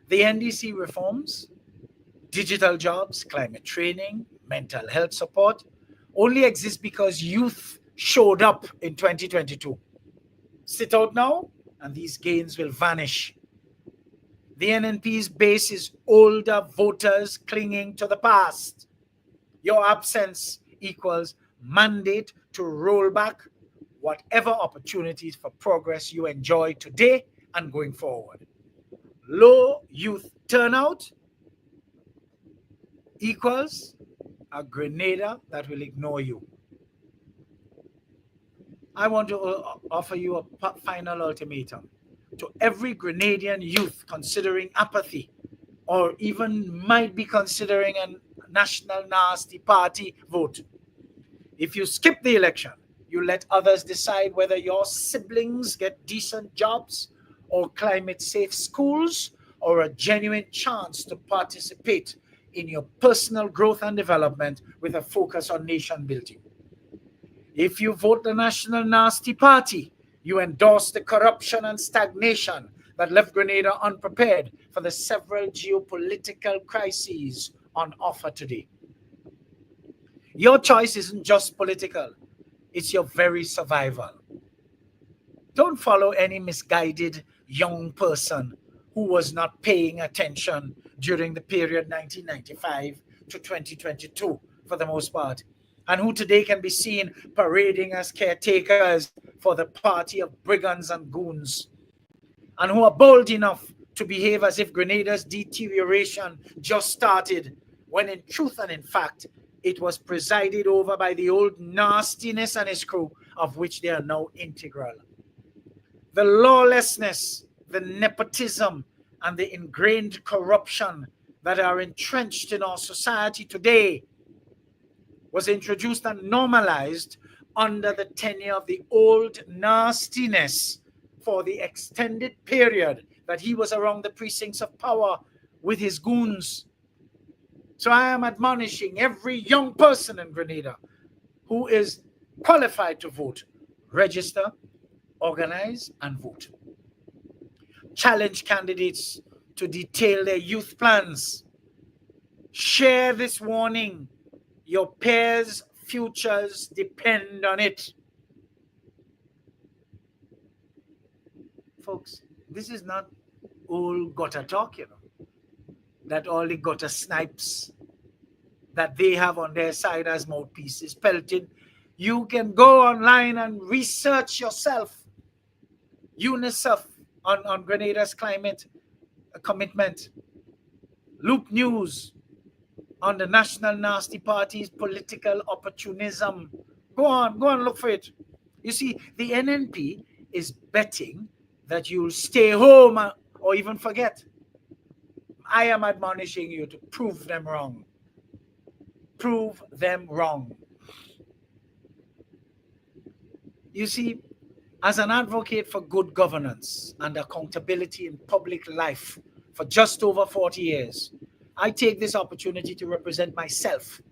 Speaker 7: The NDC reforms, digital jobs, climate training, mental health support only exist because youth showed up in 2022. Sit out now and these gains will vanish. The NNP's base is older voters clinging to the past. Your absence equals mandate to roll back whatever opportunities for progress you enjoy today and going forward. Low youth turnout equals a Grenada that will ignore you. I want to offer you a final ultimatum to every Grenadian youth considering apathy or even might be considering a National Nasty Party vote. If you skip the election, you let others decide whether your siblings get decent jobs or climate-safe schools or a genuine chance to participate in your personal growth and development with a focus on nation building. If you vote the National Nasty Party, you endorse the corruption and stagnation that left Grenada unprepared for the several geopolitical crises on offer today. Your choice isn't just political, it's your very survival. Don't follow any misguided young person who was not paying attention during the period 1995 to 2022 for the most part, and who today can be seen parading as caretakers for the party of brigands and goons, and who are bold enough to behave as if Grenada's deterioration just started, when in truth and in fact, it was presided over by the old nastiness and his crew, of which they are now integral. The lawlessness, the nepotism, and the ingrained corruption that are entrenched in our society today was introduced and normalized under the tenure of the old nastiness for the extended period that he was around the precincts of power with his goons. So I am admonishing every young person in Grenada who is qualified to vote, register, organize, and vote. Challenge candidates to detail their youth plans. Share this warning. Your peers' futures depend on it. Folks, this is not old gutter talk, you know, that all the gutter snipes that they have on their side as mouthpieces pelting. You can go online and research yourself. UNICEF on Grenada's climate commitment. Loop News on the National Nasty Party's political opportunism. Go on, look for it. You see, the NNP is betting that you'll stay home or even forget. I am admonishing you to prove them wrong. Prove them wrong. You see, as an advocate for good governance and accountability in public life for just over 40 years, I take this opportunity to represent myself,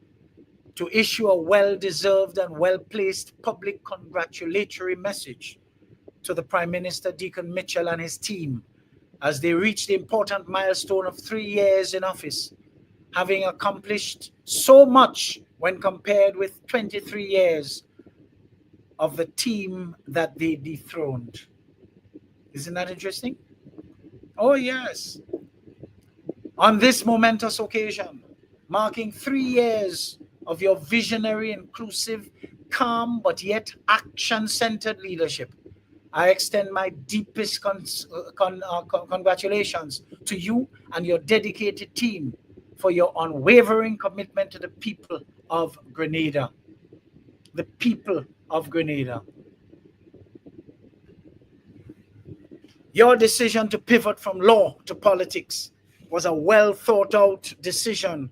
Speaker 7: to issue a well-deserved and well-placed public congratulatory message to the Prime Minister Dickon Mitchell and his team as they reach the important milestone of 3 years in office, having accomplished so much when compared with 23 years of the team that they dethroned. Isn't that interesting? Oh, yes. On this momentous occasion, marking 3 years of your visionary, inclusive, calm, but yet action-centered leadership, I extend my deepest congratulations to you and your dedicated team for your unwavering commitment to the people of Grenada. The people of Grenada. Your decision to pivot from law to politics was a well thought out decision,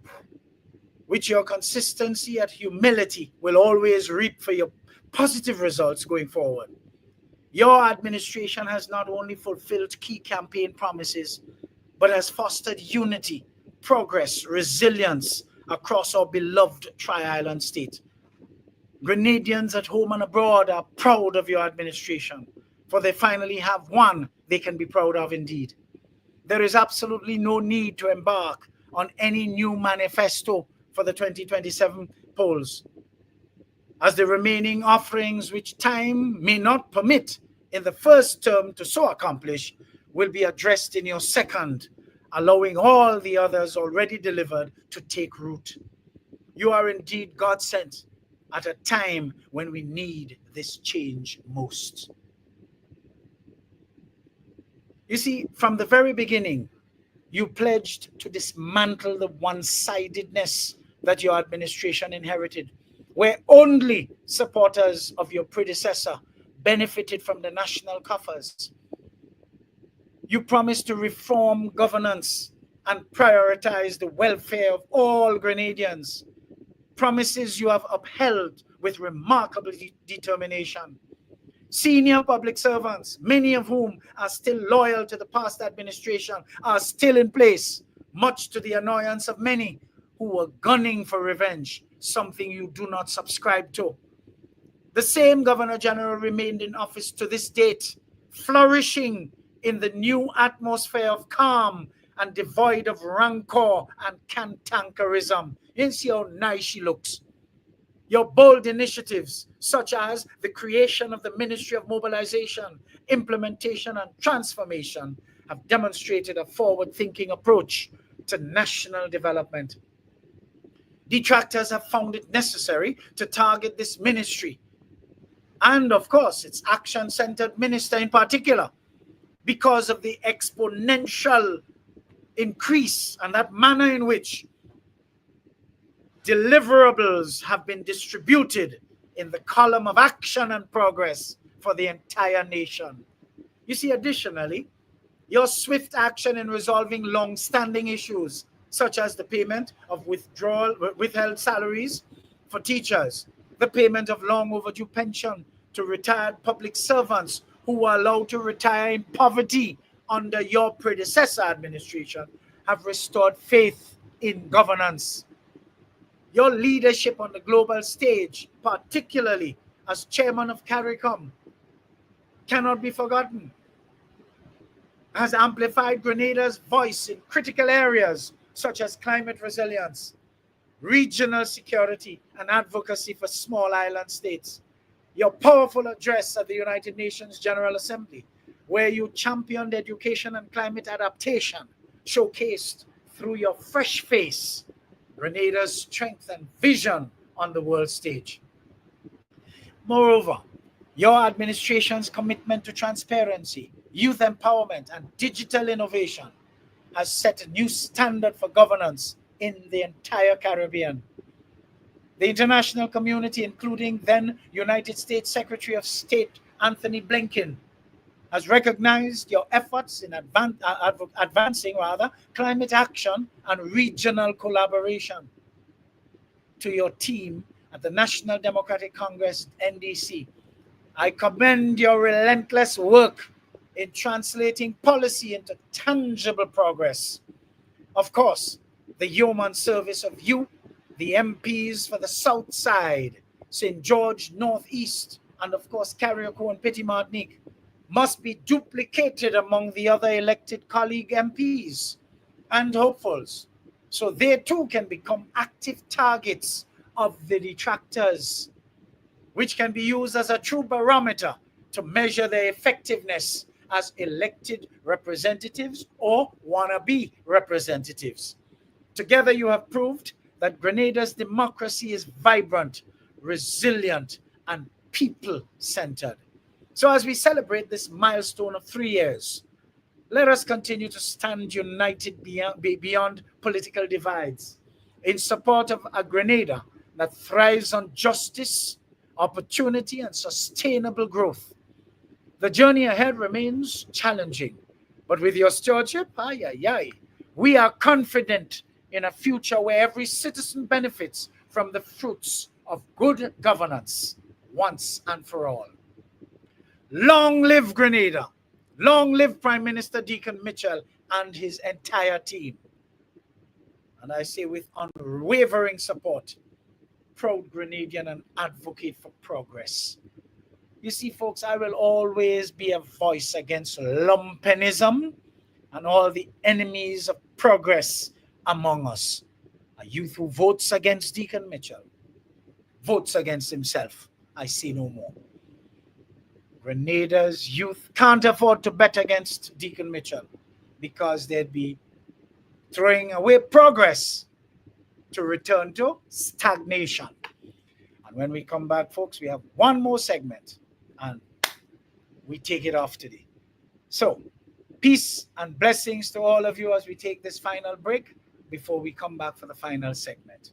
Speaker 7: which your consistency and humility will always reap for your positive results going forward. Your administration has not only fulfilled key campaign promises, but has fostered unity, progress, resilience across our beloved Tri-Island state. Grenadians at home and abroad are proud of your administration, for they finally have one they can be proud of indeed. There is absolutely no need to embark on any new manifesto for the 2027 polls, as the remaining offerings which time may not permit in the first term to so accomplish will be addressed in your second, allowing all the others already delivered to take root. You are indeed God sent at a time when we need this change most. You see, from the very beginning, you pledged to dismantle the one-sidedness that your administration inherited, where only supporters of your predecessor benefited from the national coffers. You promised to reform governance and prioritize the welfare of all Grenadians, promises you have upheld with remarkable determination. Senior public servants, many of whom are still loyal to the past administration, are still in place, much to the annoyance of many who were gunning for revenge, something you do not subscribe to. The same Governor General remained in office to this date, flourishing in the new atmosphere of calm and devoid of rancor and cantankerism. You see how nice she looks. Your bold initiatives, such as the creation of the Ministry of Mobilization, Implementation, and Transformation, have demonstrated a forward-thinking approach to national development. Detractors have found it necessary to target this ministry, and of course, its action-centered minister in particular, because of the exponential increase and that manner in which deliverables have been distributed in the column of action and progress for the entire nation. You see, additionally, your swift action in resolving long-standing issues, such as the payment of withheld salaries for teachers, the payment of long overdue pension to retired public servants who were allowed to retire in poverty under your predecessor administration, have restored faith in governance. Your leadership on the global stage, particularly as chairman of CARICOM, cannot be forgotten, has amplified Grenada's voice in critical areas such as climate resilience, regional security, and advocacy for small island states. Your powerful address at the United Nations General Assembly, where you championed education and climate adaptation, showcased through your fresh face Grenada's strength and vision on the world stage. Moreover, your administration's commitment to transparency, youth empowerment, and digital innovation has set a new standard for governance in the entire Caribbean. The international community, including then United States Secretary of State Anthony Blinken, has recognized your efforts in advancing climate action and regional collaboration. To your team at the National Democratic Congress, NDC, I commend your relentless work in translating policy into tangible progress. Of course, the yeoman service of you, the MPs for the South Side, St. George Northeast, and of course Carriacou and Petit Martinique, must be duplicated among the other elected colleague MPs and hopefuls, so they too can become active targets of the detractors, which can be used as a true barometer to measure their effectiveness as elected representatives or wannabe representatives. Together you have proved that Grenada's democracy is vibrant, resilient, and people-centered. So as we celebrate this milestone of 3 years, let us continue to stand united beyond political divides in support of a Grenada that thrives on justice, opportunity, and sustainable growth. The journey ahead remains challenging, but with your stewardship, we are confident in a future where every citizen benefits from the fruits of good governance once and for all. Long live Grenada. Long live Prime Minister Dickon Mitchell and his entire team. And I say with unwavering support, proud Grenadian and advocate for progress. You see, folks, I will always be a voice against lumpenism and all the enemies of progress among us. A youth who votes against Dickon Mitchell, votes against himself. I see no more. Grenada's youth can't afford to bet against Dickon Mitchell because they'd be throwing away progress to return to stagnation. And when we come back, folks, we have one more segment and we take it off today. So, peace and blessings to all of you as we take this final break before we come back for the final segment.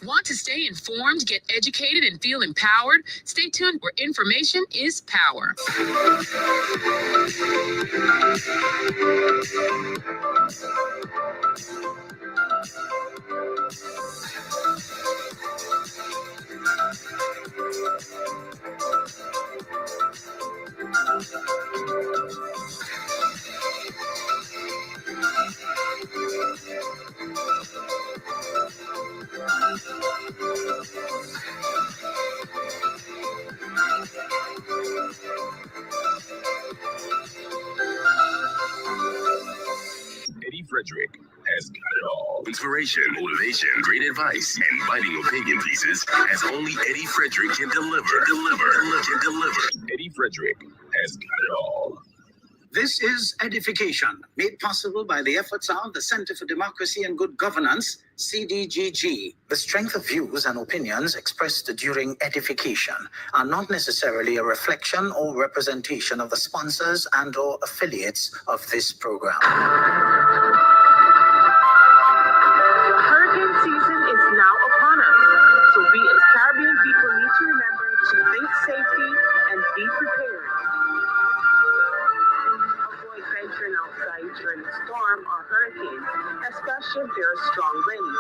Speaker 1: Want to stay informed, get educated, and feel empowered? Stay tuned where information is power.
Speaker 2: Eddie Frederick has got it all. Inspiration, motivation, great advice, and biting opinion pieces as only Eddie Frederick can deliver. Eddie Frederick has got it all.
Speaker 3: This is Edification, made possible by the efforts of the Center for Democracy and Good Governance, CDGG. The strength of views and opinions expressed during Edification are not necessarily a reflection or representation of the sponsors and/or affiliates of this program.
Speaker 6: Hurricane season is now upon us, so we as Caribbean people need to remember to think safety and be prepared. Avoid venturing outside during a storm or hurricane, especially if there are strong winds.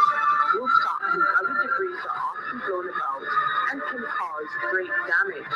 Speaker 6: Rooftops and other debris are often blown about and can cause great damage.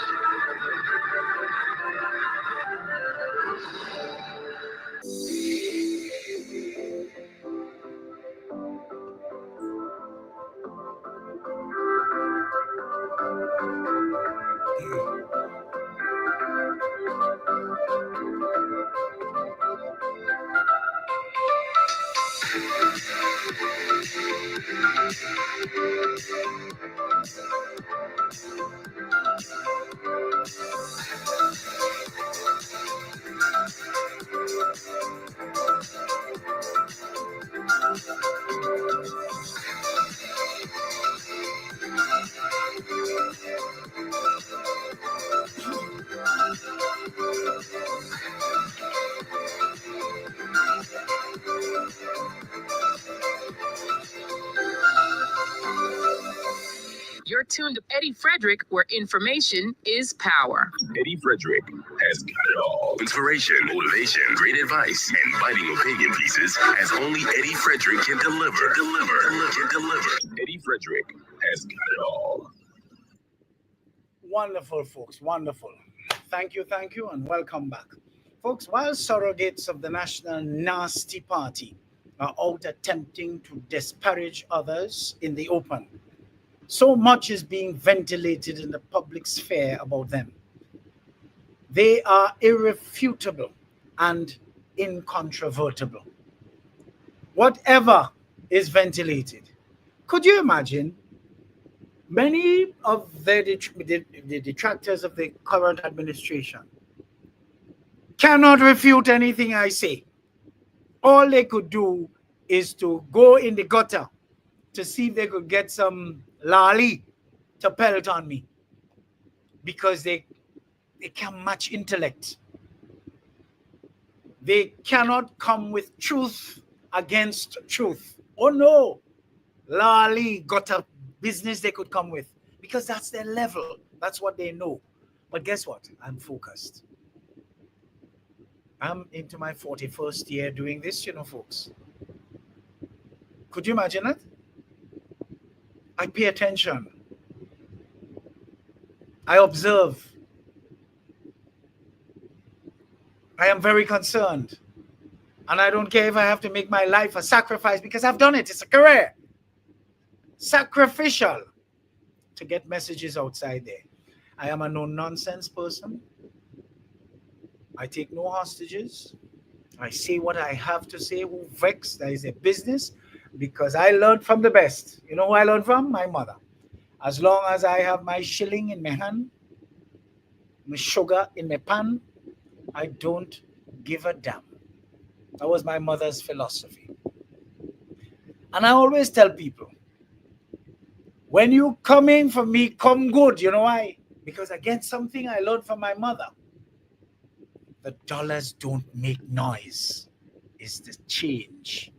Speaker 1: You're tuned to Eddie Frederick, where information is power.
Speaker 2: Eddie Frederick has got it all. Inspiration, motivation, great advice, and biting opinion pieces as only Eddie Frederick can deliver. Eddie Frederick has got it all.
Speaker 7: Wonderful, folks, wonderful. Thank you, and welcome back. Folks, while surrogates of the National Nasty Party are out attempting to disparage others in the open, so much is being ventilated in the public sphere about them. They are irrefutable and incontrovertible. Whatever is ventilated. Could you imagine many of the detractors of the current administration cannot refute anything I say? All they could do is to go in the gutter to see if they could get some lolly to pelt on me, because they can't match intellect. They cannot come with truth against truth. Oh no, Lali got a business they could come with because that's their level. That's what they know. But guess what? I'm focused. I'm into my 41st year doing this, folks. Could you imagine it? I pay attention. I observe. I am very concerned. And I don't care if I have to make my life a sacrifice because I've done it. It's a career. Sacrificial to get messages outside there. I am a no-nonsense person. I take no hostages. I say what I have to say. Who vex? That is a business because I learned from the best. You know who I learned from? My mother. As long as I have my shilling in my hand, my sugar in my pan, I don't give a damn. That was my mother's philosophy. And I always tell people, when you come in for me, come good. You know why? Because again, something I learned from my mother. The dollars don't make noise. It's the change.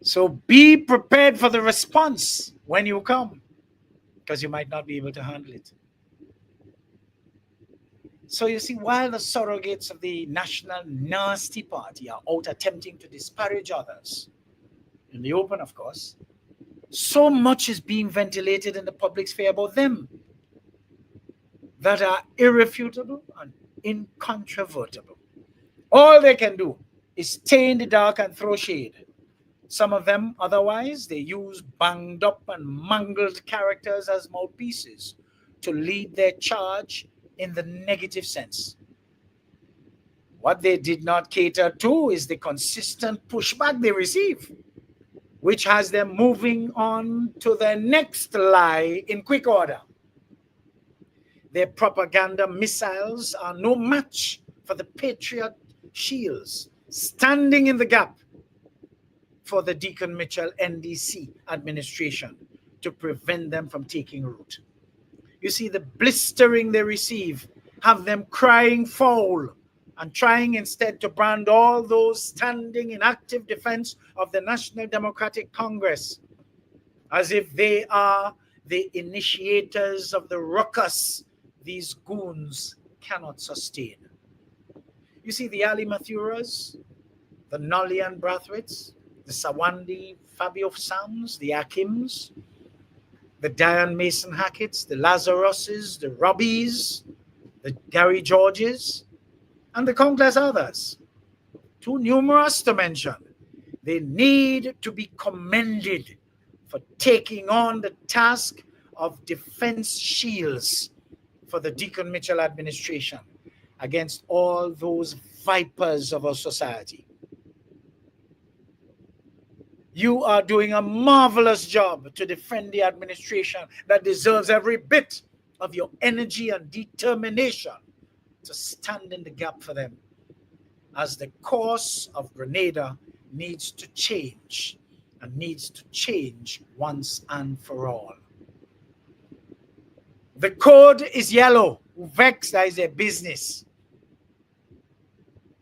Speaker 7: So be prepared for the response when you come, because you might not be able to handle it. So you see, while the surrogates of the National Nasty Party are out attempting to disparage others, in the open, of course, so much is being ventilated in the public sphere about them that are irrefutable and incontrovertible. All they can do is stay in the dark and throw shade. Some of them, otherwise, they use banged up and mangled characters as mouthpieces to lead their charge in the negative sense. What they did not cater to is the consistent pushback they receive, which has them moving on to their next lie in quick order. Their propaganda missiles are no match for the patriot shields standing in the gap for the Dickon Mitchell NDC administration to prevent them from taking root. You see, the blistering they receive have them crying foul and trying instead to brand all those standing in active defense of the National Democratic Congress as if they are the initiators of the ruckus these goons cannot sustain. You see, the Ali Mathuras, the Nollian Brathwaites, the Sawandi Fabio Sams, the Akims, the Diane Mason Hackett's, the Lazaruses, the Robbies, the Gary Georges, and the countless others, too numerous to mention. They need to be commended for taking on the task of defense shields for the Dickon Mitchell administration against all those vipers of our society. You are doing a marvelous job to defend the administration that deserves every bit of your energy and determination to stand in the gap for them, as the course of Grenada needs to change, and needs to change once and for all. The code is yellow. Vex, that is their business.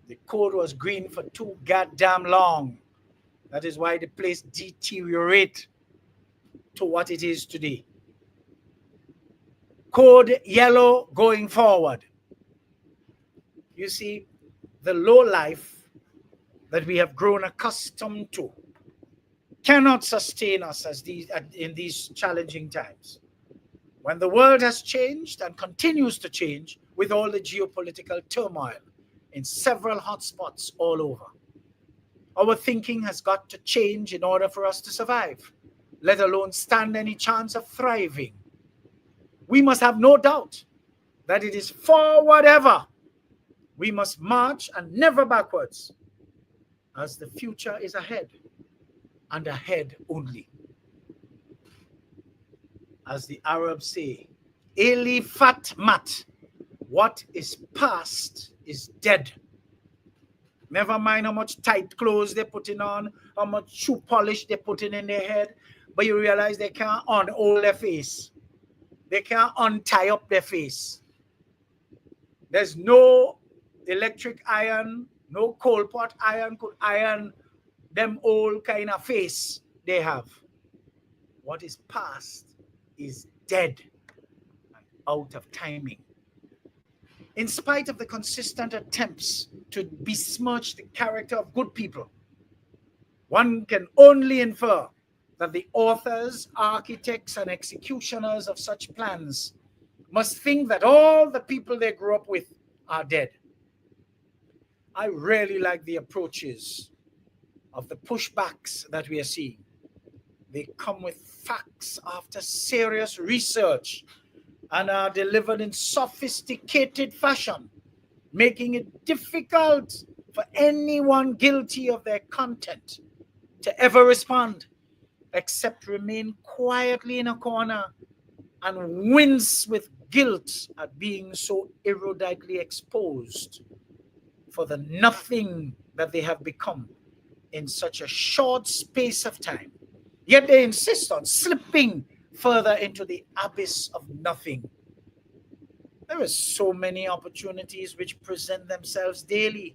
Speaker 7: The code was green for too goddamn long. That is why the place deteriorated to what it is today. Code yellow going forward. You see, the low life that we have grown accustomed to cannot sustain us in these challenging times. When the world has changed and continues to change with all the geopolitical turmoil in several hotspots all over, our thinking has got to change in order for us to survive, let alone stand any chance of thriving. We must have no doubt that it is forward ever. We must march and never backwards, as the future is ahead, and ahead only. As the Arabs say, Eli fat mat, what is past is dead. Never mind how much tight clothes they're putting on, how much shoe polish they're putting in their head, but you realize they can't unhold their face. They can't untie up their face. There's no electric iron, No coal pot iron could iron them old kind of face they have. What is past is dead and out of timing. In spite of the consistent attempts to besmirch the character of good people, one can only infer that the authors, architects, and executioners of such plans must think that all the people they grew up with are dead. I really like the approaches of the pushbacks that we are seeing. They come with facts after serious research and are delivered in sophisticated fashion, making it difficult for anyone guilty of their content to ever respond, except remain quietly in a corner and wince with guilt at being so eruditely exposed for the nothing that they have become in such a short space of time. Yet they insist on slipping further into the abyss of nothing. There are so many opportunities which present themselves daily,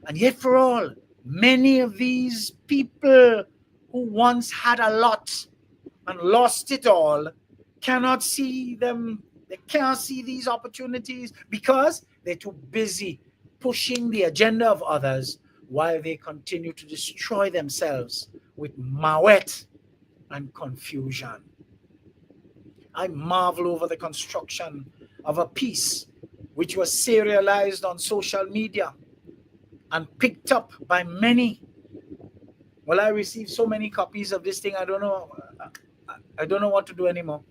Speaker 7: and yet for all, many of these people who once had a lot and lost it all cannot see them. They can't see these opportunities because they're too busy pushing the agenda of others while they continue to destroy themselves with mawet and confusion. I marvel over the construction of a piece which was serialized on social media and picked up by many. Well, I received so many copies of this thing, I don't know what to do anymore.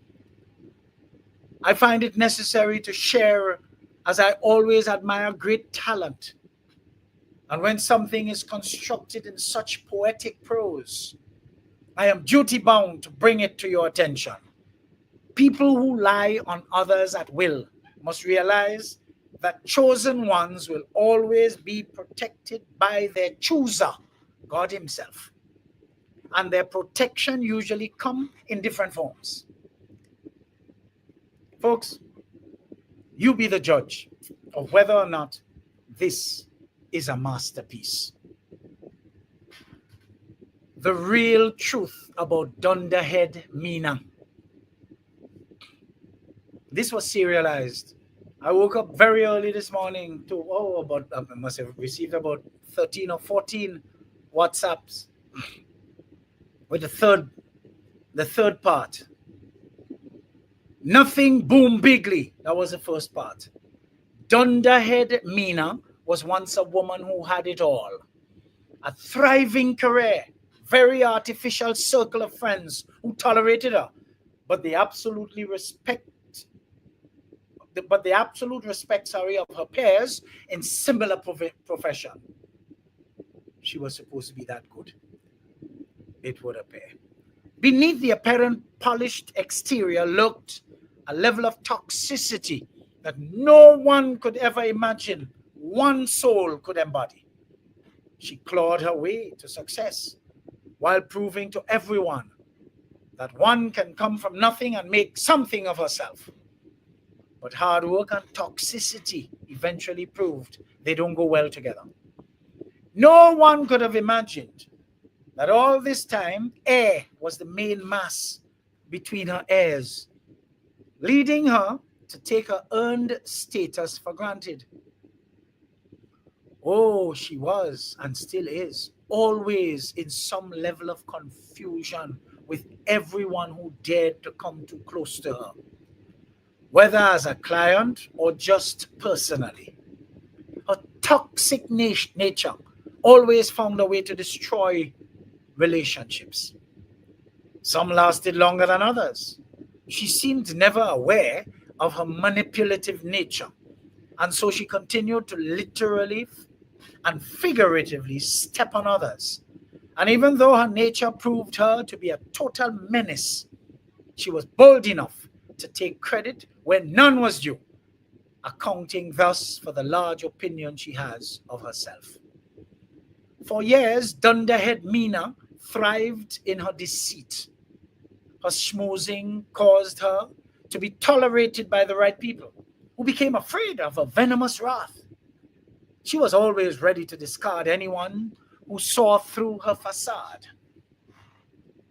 Speaker 7: I find it necessary to share, as I always admire great talent. And when something is constructed in such poetic prose, I am duty-bound to bring it to your attention. People who lie on others at will must realize that chosen ones will always be protected by their chooser, God Himself. And their protection usually comes in different forms. Folks, you be the judge of whether or not this is a masterpiece. The real truth about Dunderhead Mina. This was serialized. I woke up very early this morning to, I must have received about 13 or 14 WhatsApps with the third part. Nothing boom bigly. That was the first part. Dunderhead Mina was once a woman who had it all. A thriving career, very artificial circle of friends who tolerated her, but the absolute respect of her peers in similar profession. She was supposed to be that good, it would appear. Beneath the apparent polished exterior lurked a level of toxicity that no one could ever imagine one soul could embody. She clawed her way to success while proving to everyone that one can come from nothing and make something of herself. But hard work and toxicity eventually proved they don't go well together. No one could have imagined that all this time air was the main mass between her ears, leading her to take her earned status for granted. Oh, she was and still is always in some level of confusion with everyone who dared to come too close to her, whether as a client or just personally. Her toxic nature always found a way to destroy relationships. Some lasted longer than others. She seemed never aware of her manipulative nature, and so she continued to literally and figuratively step on others. And even though her nature proved her to be a total menace, she was bold enough to take credit when none was due, accounting thus for the large opinion she has of herself. For years, Dunderhead Mina thrived in her deceit. Her schmoozing caused her to be tolerated by the right people, who became afraid of her venomous wrath. She was always ready to discard anyone who saw through her facade.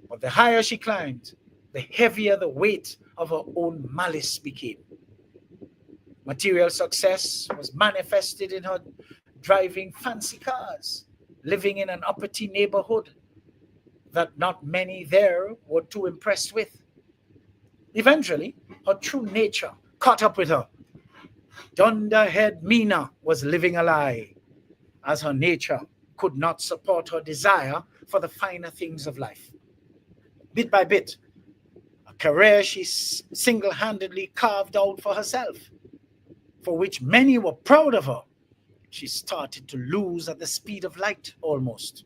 Speaker 7: But the higher she climbed, the heavier the weight of her own malice became. Material success was manifested in her driving fancy cars, living in an uppity neighborhood that not many there were too impressed with. Eventually, her true nature caught up with her. Dunderhead Mina was living a lie, as her nature could not support her desire for the finer things of life. Bit by bit, a career she single-handedly carved out for herself, for which many were proud of her, she started to lose at the speed of light almost.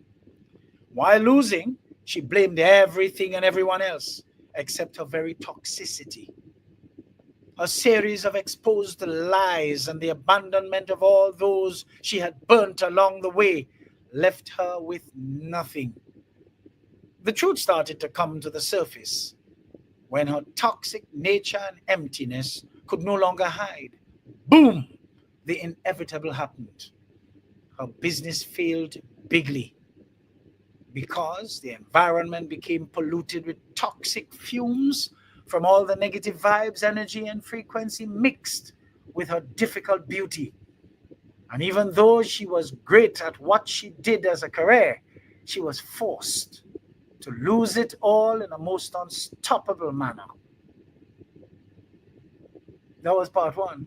Speaker 7: While losing, she blamed everything and everyone else except her very toxicity. A series of exposed lies and the abandonment of all those she had burnt along the way left her with nothing. The truth started to come to the surface when her toxic nature and emptiness could no longer hide. Boom! The inevitable happened. Her business failed bigly because the environment became polluted with toxic fumes from all the negative vibes, energy, and frequency mixed with her difficult beauty. And even though she was great at what she did as a career, she was forced to lose it all in a most unstoppable manner. That was part one.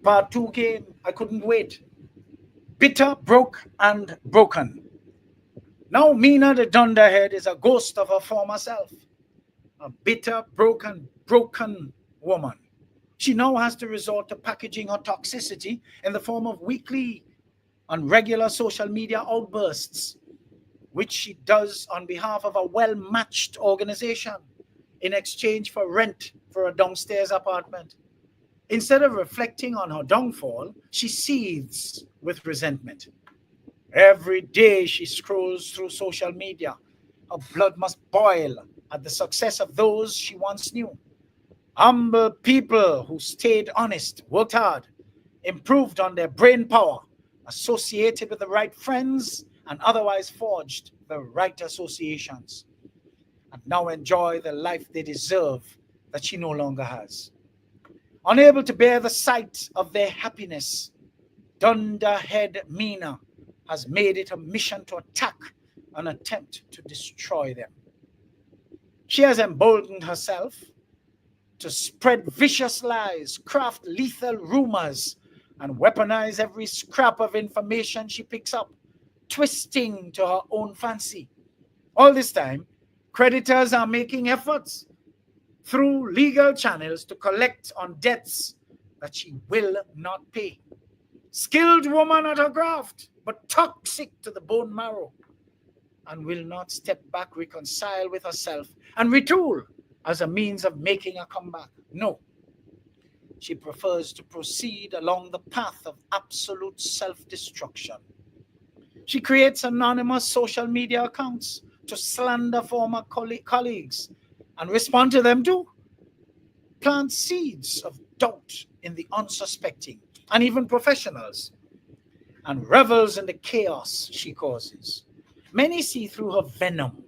Speaker 7: Part two came. I couldn't wait. Bitter, broke, and broken. Now Mina the Dunderhead is a ghost of her former self. A bitter, broken woman. She now has to resort to packaging her toxicity in the form of weekly and regular social media outbursts, which she does on behalf of a well-matched organization in exchange for rent for a downstairs apartment. Instead of reflecting on her downfall, she seethes with resentment. Every day she scrolls through social media, her blood must boil at the success of those she once knew. Humble people who stayed honest, worked hard, improved on their brain power, associated with the right friends, and otherwise forged the right associations, and now enjoy the life they deserve that she no longer has. Unable to bear the sight of their happiness, Dunderhead Mina has made it a mission to attack and attempt to destroy them. She has emboldened herself to spread vicious lies, craft lethal rumors, and weaponize every scrap of information she picks up, twisting to her own fancy. All this time, creditors are making efforts through legal channels to collect on debts that she will not pay. Skilled woman at her craft, but toxic to the bone marrow, and will not step back, reconcile with herself, and retool as a means of making a comeback. No. She prefers to proceed along the path of absolute self-destruction. She creates anonymous social media accounts to slander former colleagues and respond to them too. Plant seeds of doubt in the unsuspecting and even professionals, and revels in the chaos she causes. Many see through her venom,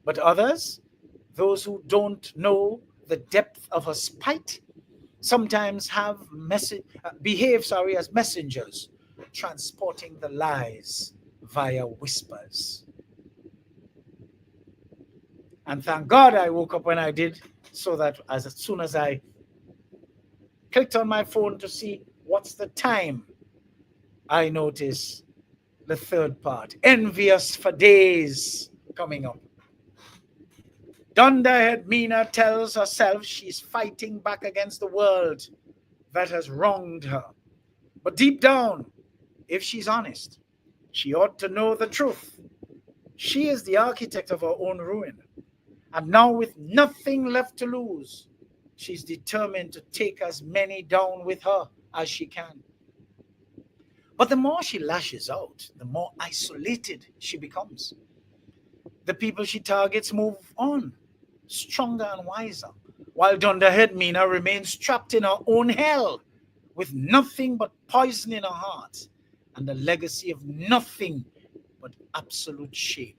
Speaker 7: but others, those who don't know the depth of her spite, sometimes behave as messengers, transporting the lies via whispers. And thank God I woke up when I did, so that as soon as I clicked on my phone to see what's the time, I noticed the third part, Envious for Days, coming up. Dunderhead Mina tells herself she's fighting back against the world that has wronged her. But deep down, if she's honest, she ought to know the truth. She is the architect of her own ruin. And now, with nothing left to lose, she's determined to take as many down with her as she can. But the more she lashes out, the more isolated she becomes. The people she targets move on, stronger and wiser, while Dunderhead Mina remains trapped in her own hell with nothing but poison in her heart and a legacy of nothing but absolute shame.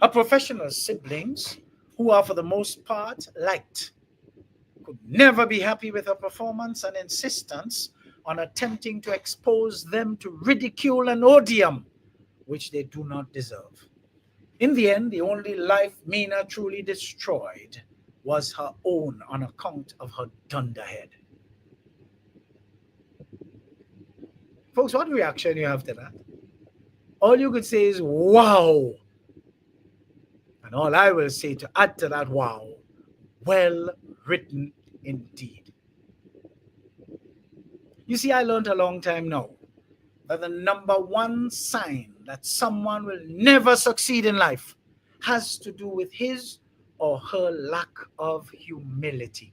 Speaker 7: Her professional siblings, who are for the most part liked, could never be happy with her performance and insistence on attempting to expose them to ridicule and odium, which they do not deserve. In the end, the only life Mina truly destroyed was her own on account of her dunderhead. Folks, what reaction you have to that? All you could say is, wow. And all I will say to add to that, wow, well written indeed. You see, I learned a long time now that the number one sign that someone will never succeed in life has to do with his or her lack of humility.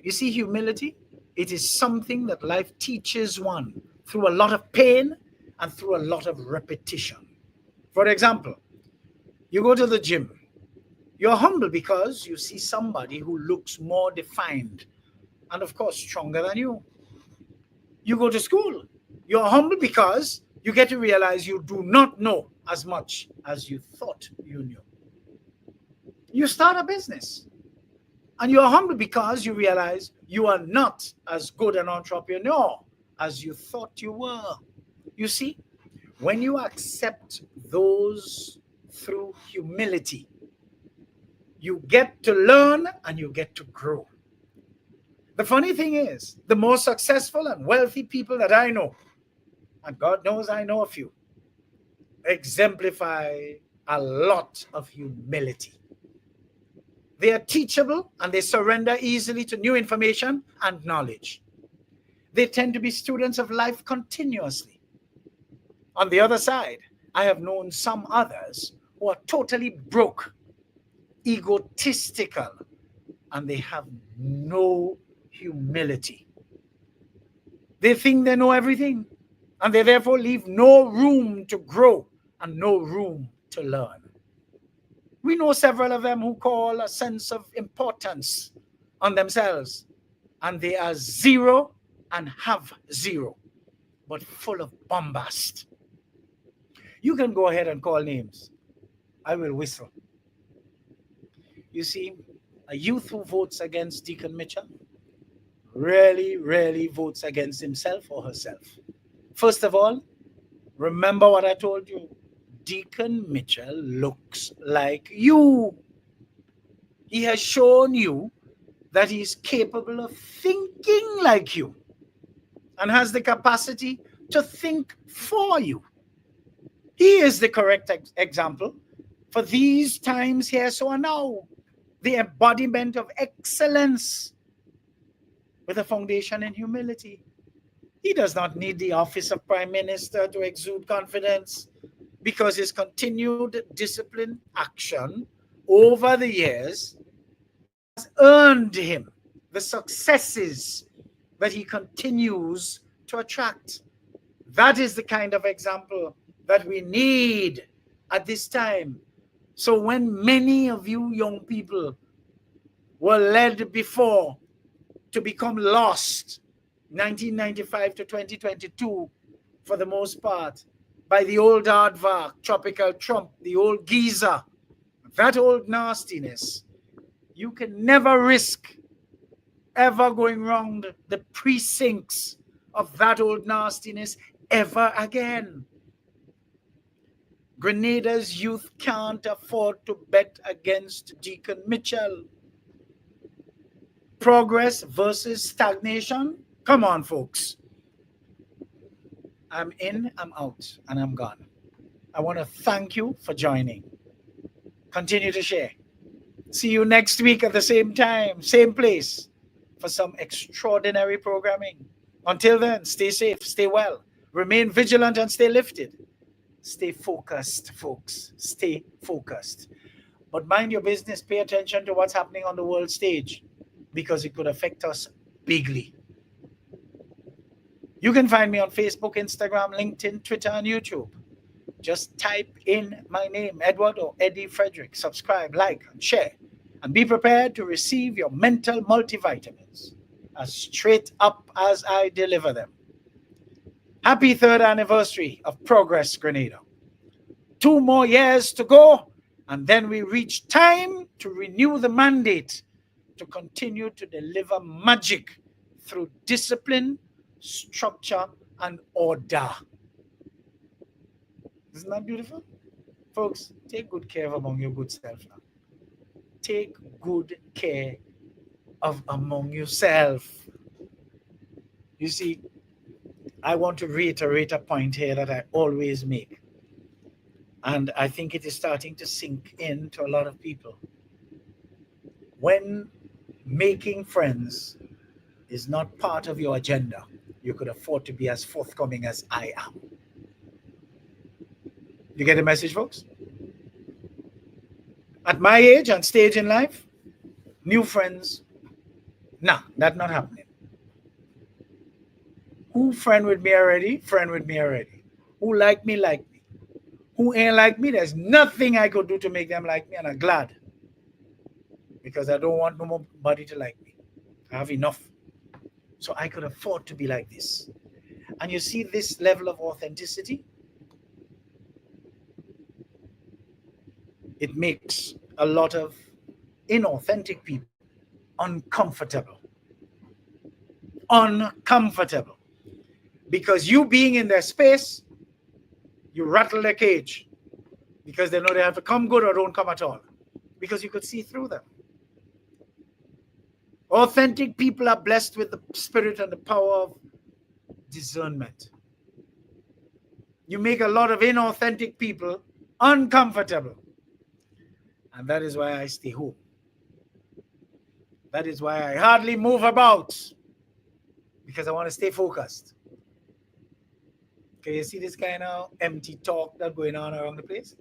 Speaker 7: You see, humility, it is something that life teaches one through a lot of pain and through a lot of repetition. For example, you go to the gym. You're humble because you see somebody who looks more defined and, of course, stronger than you. You go to school. You're humble because you get to realize you do not know as much as you thought you knew. You start a business. And you're humble because you realize you are not as good an entrepreneur as you thought you were. You see, when you accept those through humility, you get to learn and you get to grow. The funny thing is, the most successful and wealthy people that I know, and God knows I know a few, exemplify a lot of humility. They are teachable and they surrender easily to new information and knowledge. They tend to be students of life continuously. On the other side, I have known some others who are totally broke, egotistical, and they have no humility. They think they know everything, and they therefore leave no room to grow and no room to learn. We know several of them who call a sense of importance on themselves, and they are zero and have zero, but full of bombast. You can go ahead and call names. I will whistle. You see, a youth who votes against Dickon Mitchell really votes against himself or herself. First of all, remember what I told you. Dickon Mitchell looks like you. He has shown you that he is capable of thinking like you and has the capacity to think for you. He is the correct example for these times here, so and now. The embodiment of excellence with a foundation in humility. He does not need the office of Prime Minister to exude confidence because his continued disciplined action over the years has earned him the successes that he continues to attract. That is the kind of example that we need at this time. So when many of you young people were led before to become lost, 1995 to 2022, for the most part, by the old aardvark, tropical Trump, the old geezer, that old nastiness, you can never risk ever going round the precincts of that old nastiness ever again. Grenada's youth can't afford to bet against Dickon Mitchell. Progress versus stagnation? Come on, folks. I'm in, I'm out, and I'm gone. I want to thank you for joining. Continue to share. See you next week at the same time, same place, for some extraordinary programming. Until then, stay safe, stay well, remain vigilant, and stay lifted. Stay focused, folks. Stay focused. But mind your business. Pay attention to what's happening on the world stage because it could affect us bigly. You can find me on Facebook, Instagram, LinkedIn, Twitter, and YouTube. Just type in my name, Edward or Eddie Frederick. Subscribe, like, and share. And be prepared to receive your mental multivitamins. as straight up as I deliver them. Happy 3rd anniversary of Progress Grenada. 2 more years to go, and then we reach time to renew the mandate to continue to deliver magic through discipline, structure, and order. Isn't that beautiful? Folks, take good care of among your good self now. Take good care of among yourself. You see, I want to reiterate a point here that I always make. And I think it is starting to sink into a lot of people. When making friends is not part of your agenda, you could afford to be as forthcoming as I am. You get the message, folks? At my age and stage in life, new friends, nah, that's not happening. Who friend with me already? Friend with me already. Who like me, like me. Who ain't like me, there's nothing I could do to make them like me, and I'm glad. Because I don't want nobody to like me. I have enough. So I could afford to be like this. And you see this level of authenticity? It makes a lot of inauthentic people uncomfortable. Uncomfortable. Because you being in their space, you rattle their cage. Because they know they have to come good or don't come at all. Because you could see through them. Authentic people are blessed with the spirit and the power of discernment. You make a lot of inauthentic people uncomfortable. And that is why I stay home. That is why I hardly move about. Because I want to stay focused. Okay, you see this kind of empty talk that's going on around the place?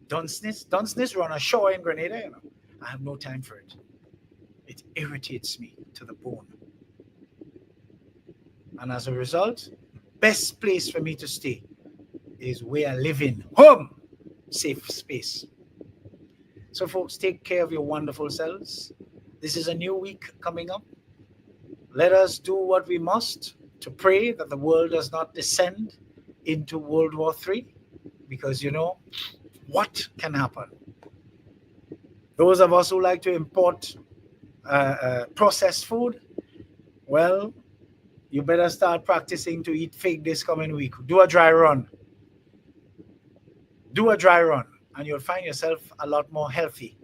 Speaker 7: Dunceness run ashore in Grenada, you know. I have no time for it. It irritates me to the bone. And as a result, best place for me to stay is where I live in. Home! Safe space. So folks, take care of your wonderful selves. This is a new week coming up. Let us do what we must to pray that the world does not descend into World War III. Because you know, what can happen? Those of us who like to import processed food, well, you better start practicing to eat fake this coming week. Do a dry run. Do a dry run, and you'll find yourself a lot more healthy.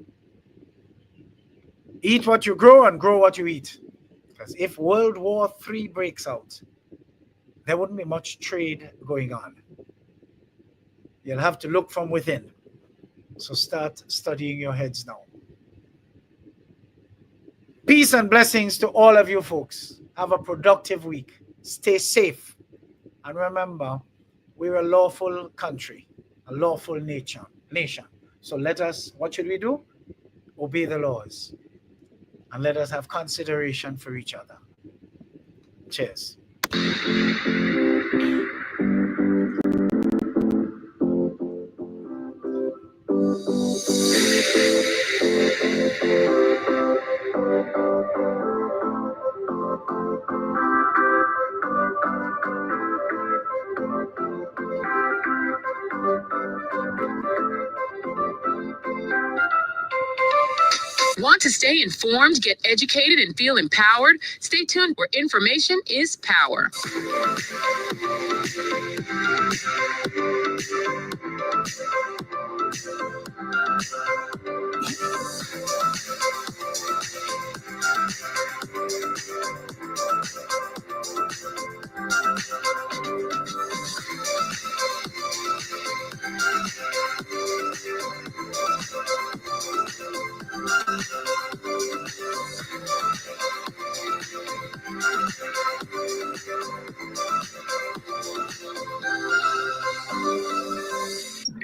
Speaker 7: Eat what you grow and grow what you eat. Because if World War III breaks out, there wouldn't be much trade going on. You'll have to look from within. So start studying your heads now. Peace and blessings to all of you folks. Have a productive week. Stay safe. And remember, we're a lawful country, a lawful nation. So let us, what should we do? Obey the laws. And let us have consideration for each other. Cheers.
Speaker 1: Want to stay informed, get educated, and feel empowered? Stay tuned where information is power.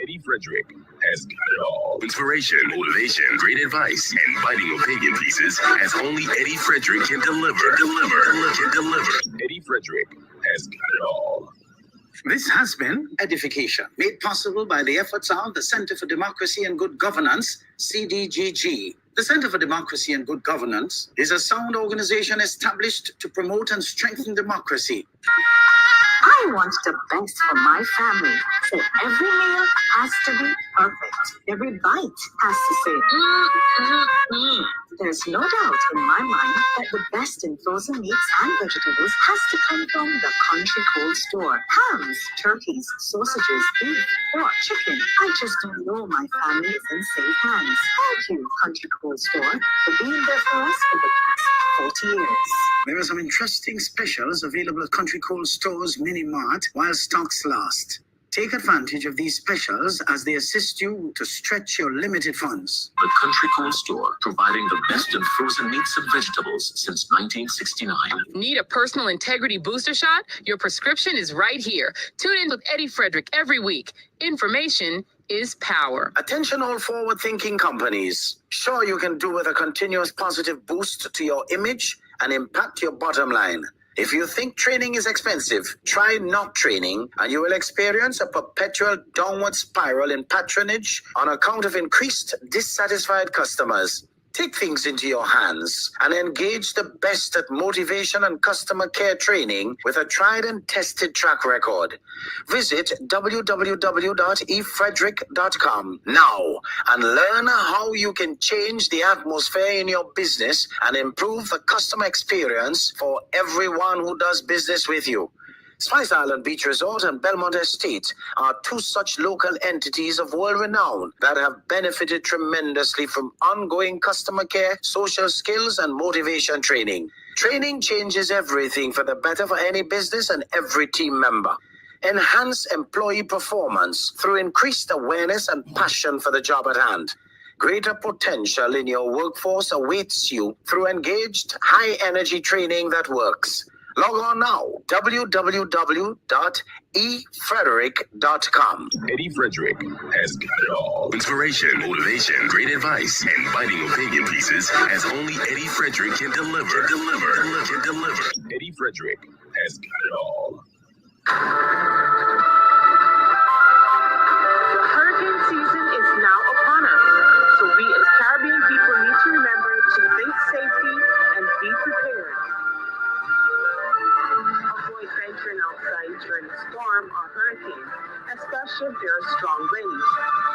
Speaker 2: Eddie Frederick has got it all. Inspiration, motivation, great advice, and biting opinion pieces as only Eddie Frederick can deliver. Eddie Frederick has got it all.
Speaker 3: This has been Edification, made possible by the efforts of the Center for Democracy and Good Governance, CDGG. The Center for Democracy and Good Governance is a sound organization established to promote and strengthen democracy.
Speaker 4: I want the best for my family, so every meal has to be perfect. Every bite has to say, There's no doubt in my mind that the best in frozen meats and vegetables has to come from the Country Cold Store. Hams, turkeys, sausages, beef, pork, chicken. I just don't know my family is in safe hands. Thank you, Country Cold Store, for being there for us for the past 40 years.
Speaker 3: There are some interesting specials available at Country Cold Store's Mini Mart while stocks last. Take advantage of these specials as they assist you to stretch your limited funds.
Speaker 5: The Country Cold Store, providing the best in frozen meats and vegetables since 1969.
Speaker 1: Need a personal integrity booster shot? Your prescription is right here. Tune in with Eddie Frederick every week. Information is power.
Speaker 3: Attention all forward-thinking companies. Sure, you can do with a continuous positive boost to your image and impact your bottom line. If you think training is expensive, try not training and you will experience a perpetual downward spiral in patronage on account of increased dissatisfied customers. Take things into your hands and engage the best at motivation and customer care training with a tried and tested track record. Visit www.efrederick.com now and learn how you can change the atmosphere in your business and improve the customer experience for everyone who does business with you. Spice Island Beach Resort and Belmont Estate are two such local entities of world renown that have benefited tremendously from ongoing customer care, social skills, and motivation training. Training changes everything for the better for any business and every team member. Enhance employee performance through increased awareness and passion for the job at hand. Greater potential in your workforce awaits you through engaged, high-energy training that works. Log on now, www.efrederick.com.
Speaker 2: Eddie Frederick has got it all. Inspiration, motivation, great advice, and biting opinion pieces as only Eddie Frederick can deliver. Eddie Frederick has got it all.
Speaker 6: The hurricane season is now upon us, so we as Caribbean people need to remember to think safety and be prepared. Avoid venturing outside during a storm or hurricane, especially if there are strong winds.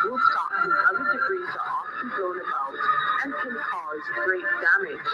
Speaker 6: Rooftops and other debris are often blown about and can cause great damage.